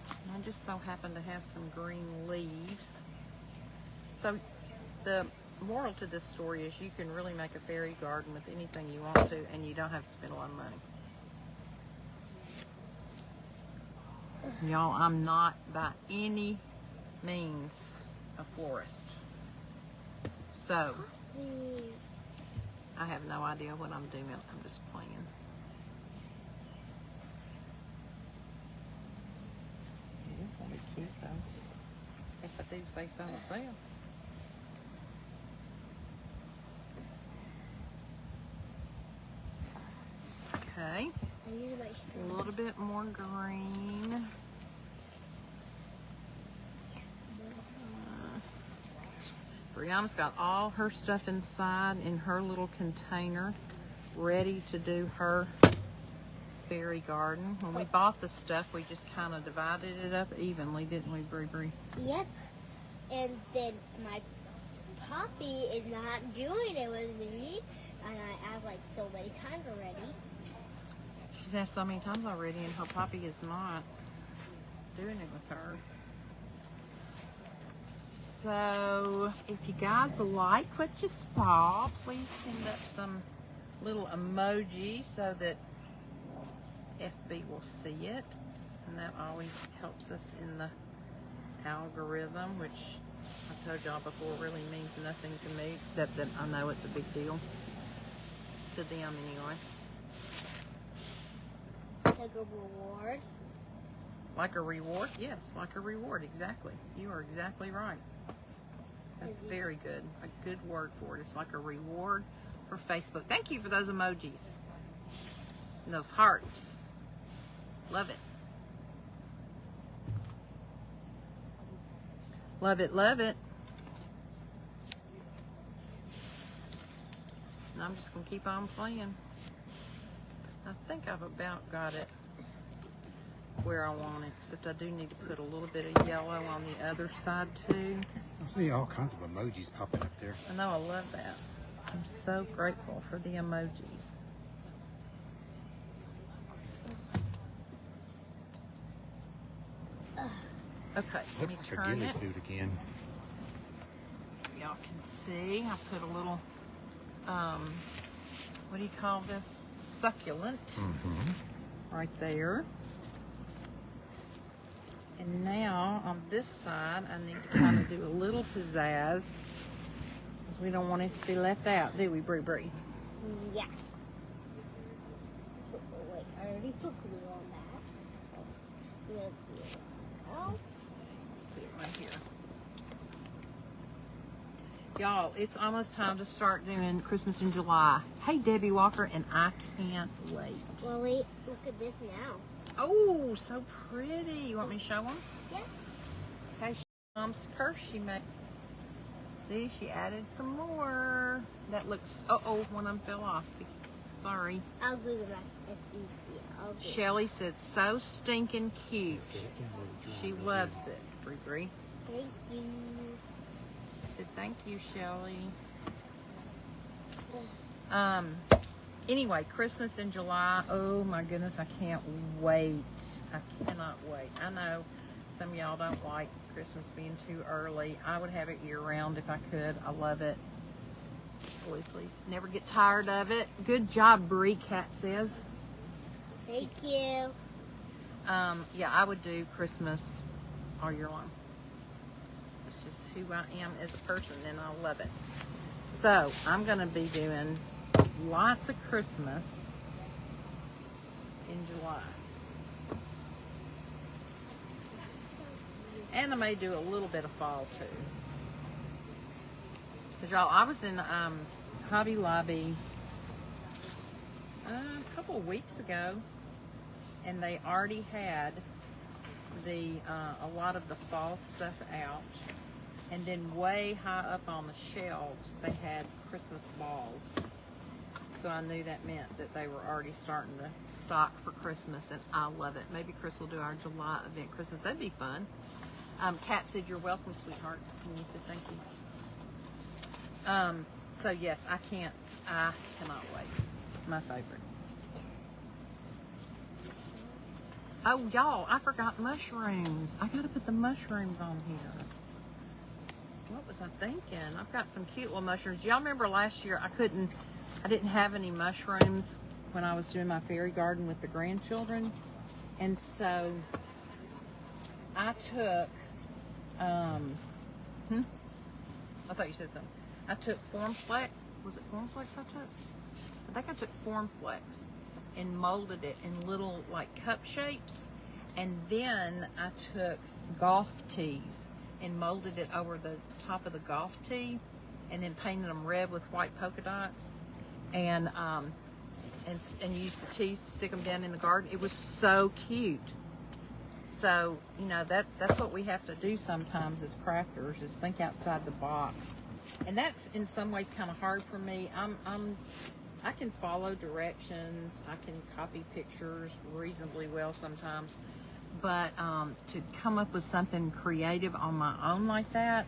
[SPEAKER 1] And I just so happen to have some green leaves. So the moral to this story is you can really make a fairy garden with anything you want to, and you don't have to spend a lot of money. Y'all, I'm not by any means a florist. So I have no idea what I'm doing. I'm just playing. It is gonna be cute though. If I do say so myself. Okay.
[SPEAKER 4] I use my
[SPEAKER 1] A
[SPEAKER 4] string.
[SPEAKER 1] little bit more green. Brianna's got all her stuff inside in her little container, ready to do her fairy garden. When we bought the stuff, we just kind of divided it up evenly, didn't we, Bree Bree?
[SPEAKER 4] Yep. And then my Poppy is not doing it with me, and I have like so many times already.
[SPEAKER 1] She's asked so many times already, and her poppy is not doing it with her. So, if you guys like what you saw, please send up some little emojis so that FB will see it. And that always helps us in the algorithm, which I told y'all before really means nothing to me, except that I know it's a big deal to them anyway.
[SPEAKER 4] Like a reward.
[SPEAKER 1] Like a reward? Yes, like a reward, exactly. You are exactly right. That's very good. A good word for it. It's like a reward for Facebook. Thank you for those emojis. And those hearts. Love it. Love it, love it. And I'm just going to keep on playing. I think I've about got it where I want it, except I do need to put a little bit of yellow on the other side too.
[SPEAKER 2] I see all kinds of emojis popping up there.
[SPEAKER 1] I know, I love that. I'm so grateful for the emojis. Okay, let me
[SPEAKER 2] Looks like a
[SPEAKER 1] turn
[SPEAKER 2] ghillie
[SPEAKER 1] it
[SPEAKER 2] suit again.
[SPEAKER 1] so y'all can see. I put a little, what do you call this? Succulent right there. And now on this side, I need to kind of do a little pizzazz. 'Cause we don't want it to be left out, do we, Bree Bree?
[SPEAKER 4] Yeah. Oh, wait, I already put glue on that. We have glue else.
[SPEAKER 1] Let's put it right here. Y'all, it's almost time to start doing Christmas in July. Hey, Debbie Walker, and I can't wait.
[SPEAKER 4] Well, wait, look at this now.
[SPEAKER 1] Oh, so pretty. You want me to show them?
[SPEAKER 4] Yeah.
[SPEAKER 1] Okay, Mom's purse she made. See, she added some more. That looks, uh-oh, one of them fell off. Sorry.
[SPEAKER 4] I'll glue them back if easy. I'll glue.
[SPEAKER 1] Shelly said, so stinking cute. She loves it, Bree Bree.
[SPEAKER 4] Thank you.
[SPEAKER 1] Said, thank you, Shelly. Anyway, Christmas in July. Oh my goodness, I can't wait. I cannot wait. I know some of y'all don't like Christmas being too early. I would have it year round if I could. I love it. Boy, please. Never get tired of it. Good job, Bree, Cat says.
[SPEAKER 4] Thank you.
[SPEAKER 1] Yeah, I would do Christmas all year long. It's just who I am as a person, and I love it. So, I'm going to be doing lots of Christmas in July. And I may do a little bit of fall, too. Because, y'all, I was in Hobby Lobby a couple of weeks ago, and they already had the a lot of the fall stuff out, and then way high up on the shelves they had Christmas balls. So I knew that meant that they were already starting to stock for Christmas, and I love it. Maybe Chris will do our July event Christmas. That'd be fun. Kat said, "You're welcome, sweetheart." And you said, "Thank you." So yes, I cannot wait. My favorite. Oh, y'all, I forgot mushrooms. I gotta put the mushrooms on here. What was I thinking? I've got some cute little mushrooms. Y'all remember last year I didn't have any mushrooms when I was doing my fairy garden with the grandchildren. And so I took, I thought you said something. I took Formflex. Was it Formflex I took? I think I took Formflex and molded it in little like cup shapes, and then I took golf tees and molded it over the top of the golf tee, and then painted them red with white polka dots, and used the tees to stick them down in the garden. It was so cute. So you know that's what we have to do sometimes as crafters, is think outside the box, and that's in some ways kind of hard for me. I can follow directions, I can copy pictures reasonably well sometimes, but to come up with something creative on my own like that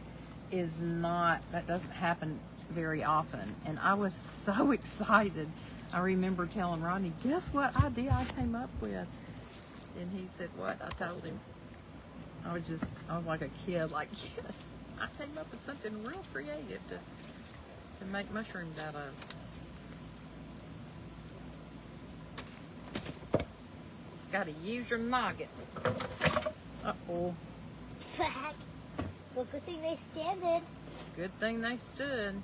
[SPEAKER 1] doesn't happen very often. And I was so excited. I remember telling Rodney, guess what idea I came up with? And he said, what? I told him. I was like a kid, like, yes, I came up with something real creative to make mushrooms out of. Got to use your noggin. Uh-oh.
[SPEAKER 4] Well, good thing they standed.
[SPEAKER 1] Good thing they stood.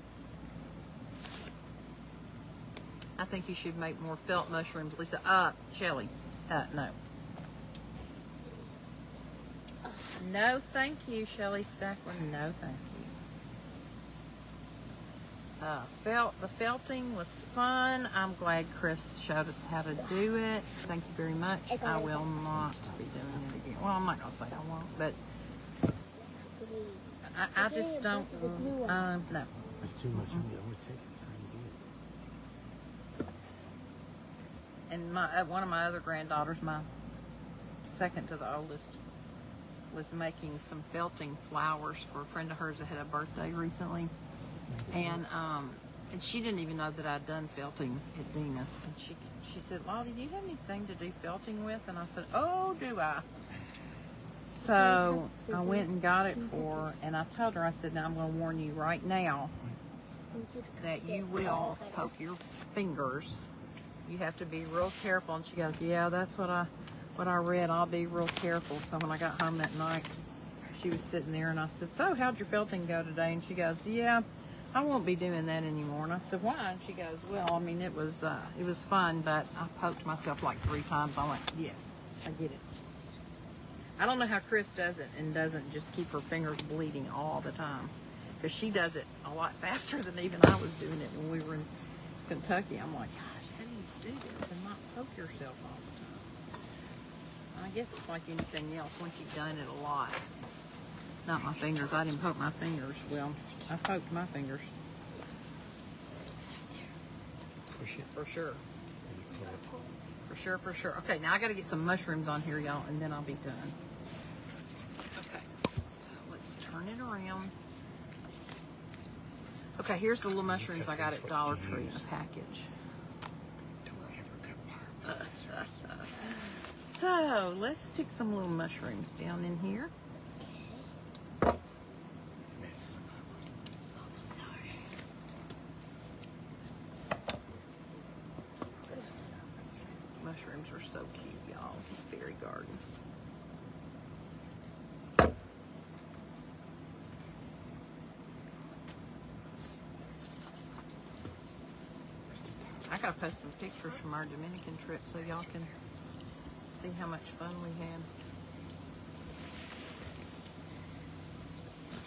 [SPEAKER 1] I think you should make more felt mushrooms, Lisa. Shelly. No. No, thank you, Shelly Stackler. No, thank you. The felting was fun. I'm glad Chris showed us how to do it. Thank you very much. I will not be doing it again. Well, I'm not going to say I won't, but I just don't, no.
[SPEAKER 2] That's too much. It only takes a tiny bit.
[SPEAKER 1] And one of my other granddaughters, my second to the oldest, was making some felting flowers for a friend of hers that had a birthday recently. And she didn't even know that I'd done felting at Dina's. And she said, Lottie, do you have anything to do felting with? And I said, oh, do I? So I went and got it for her, and I told her, I said, now I'm going to warn you right now that you will poke your fingers. You have to be real careful. And she goes, yeah, that's what I read. I'll be real careful. So when I got home that night, she was sitting there, and I said, so how'd your felting go today? And she goes, yeah, I won't be doing that anymore. And I said, why? And she goes, well, I mean, it was fun, but I poked myself like 3 times. I went, yes, I get it. I don't know how Chris does it and doesn't just keep her fingers bleeding all the time. Because she does it a lot faster than even I was doing it when we were in Kentucky. I'm like, gosh, how do you do this and not poke yourself all the time? I guess it's like anything else once you've done it a lot. Not my fingers. I didn't poke my fingers. Well, I poked my fingers.
[SPEAKER 2] Push it.
[SPEAKER 1] For sure.
[SPEAKER 2] And you pull it.
[SPEAKER 1] For sure, for sure. Okay, now I got to get some mushrooms on here, y'all, and then I'll be done. Okay, so let's turn it around. Okay, here's the little mushrooms I got at Dollar Tree in a package.
[SPEAKER 2] Don't ever cut wire.
[SPEAKER 1] So let's stick some little mushrooms down in here.
[SPEAKER 2] Mess.
[SPEAKER 1] Mushrooms are so cute, y'all. Fairy gardens. I gotta post some pictures from our Dominican trip so y'all can see how much fun we had.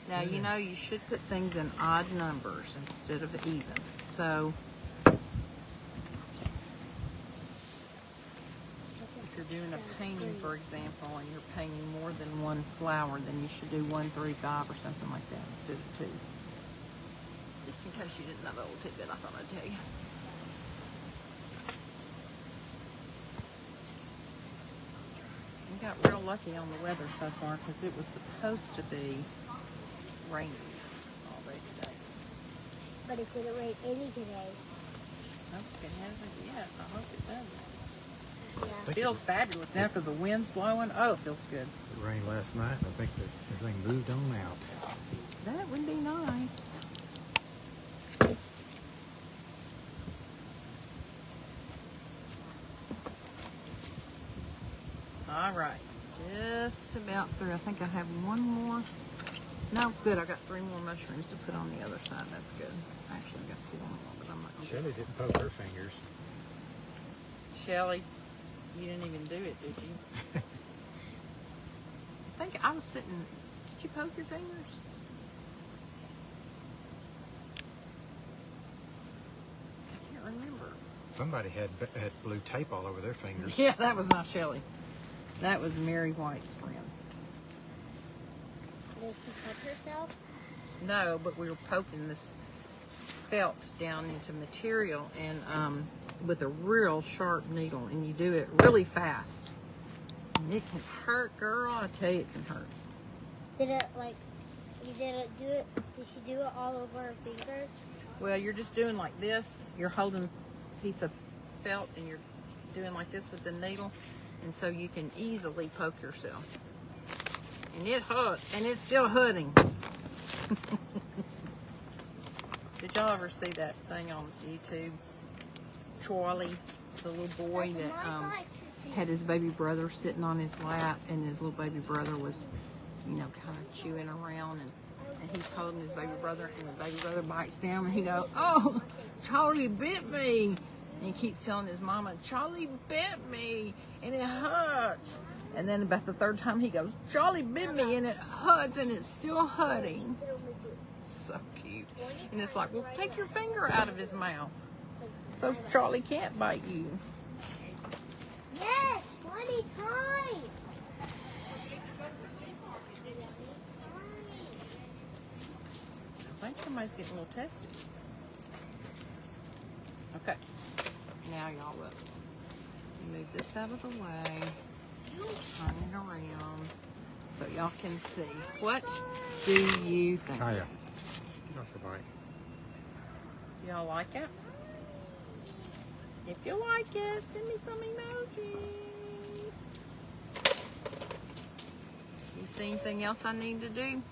[SPEAKER 1] Now, you know, you should put things in odd numbers instead of even. So, if you're doing a painting, for example, and you're painting more than one flower, then you should do 1, 3, 5 or something like that instead of 2. Just in case you didn't know the old tidbit, I thought I'd tell you. We got real lucky on the weather so far because it was supposed to be rainy all day today.
[SPEAKER 4] But it didn't rain any today.
[SPEAKER 1] Okay, it hasn't yet. I hope it doesn't.
[SPEAKER 4] Yeah.
[SPEAKER 1] It feels fabulous now because the wind's blowing. Oh, it feels good.
[SPEAKER 2] It rained last night. I think that everything moved on out.
[SPEAKER 1] That would be nice. All right, just about through. I think I have one more. No, good. I got 3 more mushrooms to put on the other side. That's good. Actually, I got 4 more, but I'm not gonna.
[SPEAKER 2] Shelly didn't poke her fingers.
[SPEAKER 1] Shelly, you didn't even do it, did you? I think I was sitting. Did you poke your fingers? I can't remember.
[SPEAKER 2] Somebody had blue tape all over their fingers.
[SPEAKER 1] Yeah, that was not Shelly. That was Mary White's friend.
[SPEAKER 4] Did she cut herself?
[SPEAKER 1] No, but we were poking this felt down into material and with a real sharp needle, and you do it really fast. And it can hurt, girl. I tell you, it can hurt.
[SPEAKER 4] Did it you didn't do it? Did she do it all over her fingers?
[SPEAKER 1] Well, you're just doing like this. You're holding a piece of felt and you're doing like this with the needle, and so you can easily poke yourself. And it hurts, and it's still hurting. Did y'all ever see that thing on YouTube? Charlie, the little boy
[SPEAKER 4] That's
[SPEAKER 1] that
[SPEAKER 4] my life to see.
[SPEAKER 1] had his baby brother sitting on his lap, and his little baby brother was, you know, kind of chewing around, and he's holding his baby brother, and the baby brother bites down, and he goes, "Oh, Charlie bit me." And he keeps telling his mama, "Charlie bit me, and it hurts." And then about the 3rd time, he goes, "Charlie bit me, and it hurts, and it's still hurting." So cute. And it's like, well, take your finger out of his mouth so Charlie can't bite you.
[SPEAKER 4] Yes, 20 times.
[SPEAKER 1] I think somebody's getting a little testy. Okay. Now, y'all, look. Move this out of the way. Turn it around so y'all can see. What do you think?
[SPEAKER 2] Kaya, get off your bike.
[SPEAKER 1] Y'all like it? If you like it, send me some emojis. You see anything else I need to do?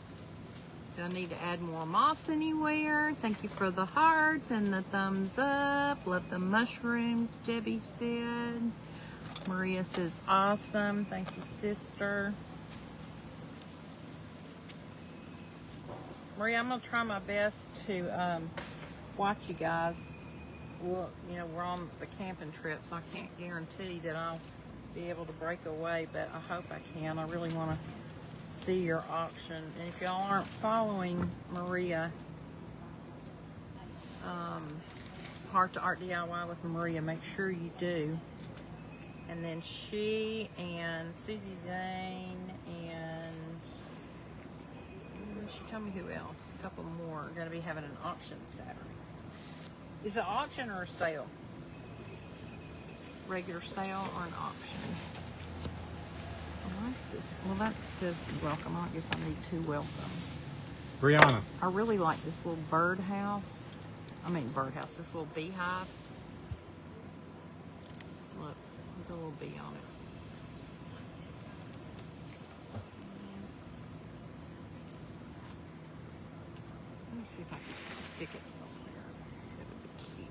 [SPEAKER 1] Do I need to add more moss anywhere? Thank you for the hearts and the thumbs up. Love the mushrooms, Debbie said. Maria says, awesome. Thank you, sister. Maria, I'm gonna try my best to watch you guys. Well, you know, we're on the camping trip, so I can't guarantee that I'll be able to break away, but I hope I can. I really want to see your auction. And if y'all aren't following Maria, Heart to Art DIY with Maria, make sure you do. And then she and Susie Zane and she told me who else. A couple more are going to be having an auction Saturday. Is it an auction or a sale? Regular sale or an auction? I like this. Well, that says welcome. I guess I need 2 welcomes.
[SPEAKER 2] Brianna.
[SPEAKER 1] I really like this little birdhouse. Birdhouse. This little beehive. Look, with a little bee on it. Let me see if I can stick it somewhere. That would be cute.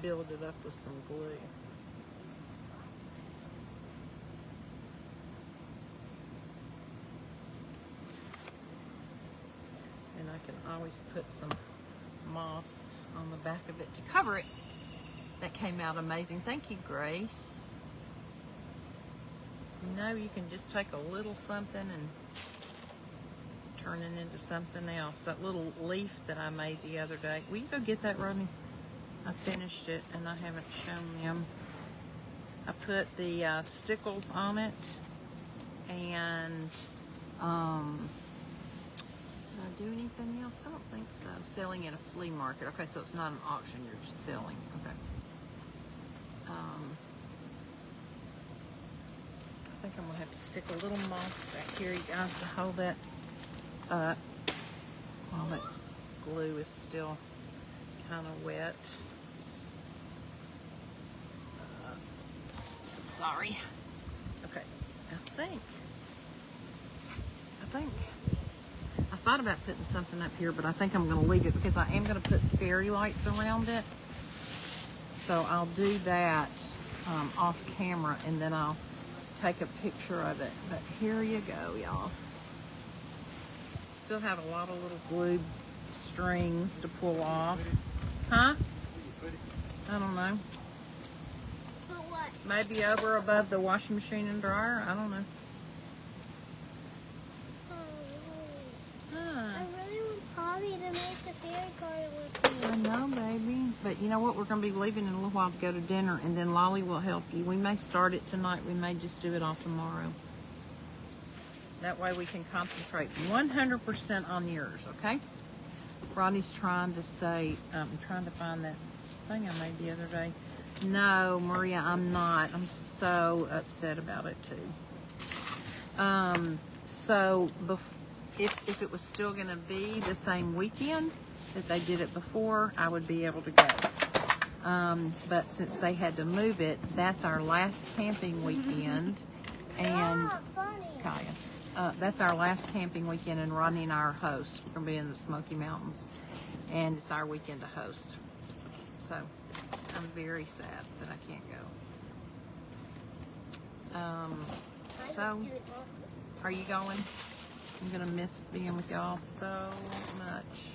[SPEAKER 1] Build it up with some glue. And I can always put some moss on the back of it to cover it. That came out amazing. Thank you, Grace. You know, you can just take a little something and turn it into something else. That little leaf that I made the other day. Will you go get that, Rodney? I finished it and I haven't shown them. I put the stickles on it and did I do anything else? I don't think so. Selling at a flea market. Okay, so it's not an auction, you're just selling. Okay. I think I'm gonna have to stick a little moss back here, you guys, to hold that up while that glue is still kind of wet. Sorry. Okay, I thought about putting something up here, but I think I'm going to leave it because I am going to put fairy lights around it. So I'll do that off camera and then I'll take a picture of it. But here you go, y'all. Still have a lot of little glue strings to pull off. Huh? I don't know.
[SPEAKER 4] But what?
[SPEAKER 1] Maybe over above the washing machine and dryer. I don't know.
[SPEAKER 4] I really want Bobby to make the fairy garden with me.
[SPEAKER 1] I know, baby. But you know what? We're going to be leaving in a little while to go to dinner, and then Lolly will help you. We may start it tonight. We may just do it all tomorrow. That way we can concentrate 100% on yours, okay? Rodney's trying to say, I'm trying to find that thing I made the other day. No, Maria, I'm not. I'm so upset about it, too. So, if it was still going to be the same weekend that they did it before, I would be able to go. But since they had to move it, that's our last camping weekend. And Kaya, that's our last camping weekend, and Rodney and I are hosts. We're going to be in the Smoky Mountains, and it's our weekend to host. So I'm very sad that I can't go. So, are you going? I'm gonna miss being with y'all so much.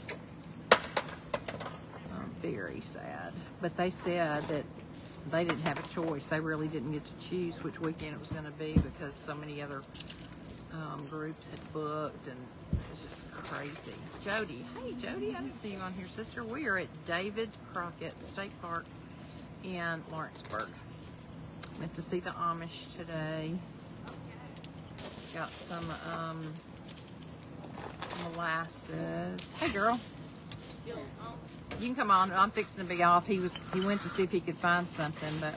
[SPEAKER 1] I'm very sad. But they said that they didn't have a choice. They really didn't get to choose which weekend it was gonna be because so many other groups had booked, and it's just crazy. Jody, hey Jody, I didn't see you on here, sister. We are at David Crockett State Park in Lawrenceburg. Went to see the Amish today. Got some molasses. Hey girl.
[SPEAKER 6] Still on.
[SPEAKER 1] You can come on. I'm fixing to be off. He went to see if he could find something, but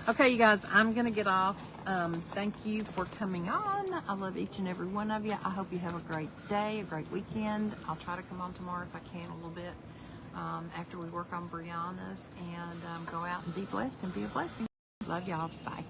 [SPEAKER 1] okay, you guys, I'm gonna get off. Thank you for coming on. I love each and every one of you. I hope you have a great day, a great weekend. I'll try to come on tomorrow if I can a little bit after we work on Brianna's, and go out and be blessed and be a blessing. Love y'all. Bye.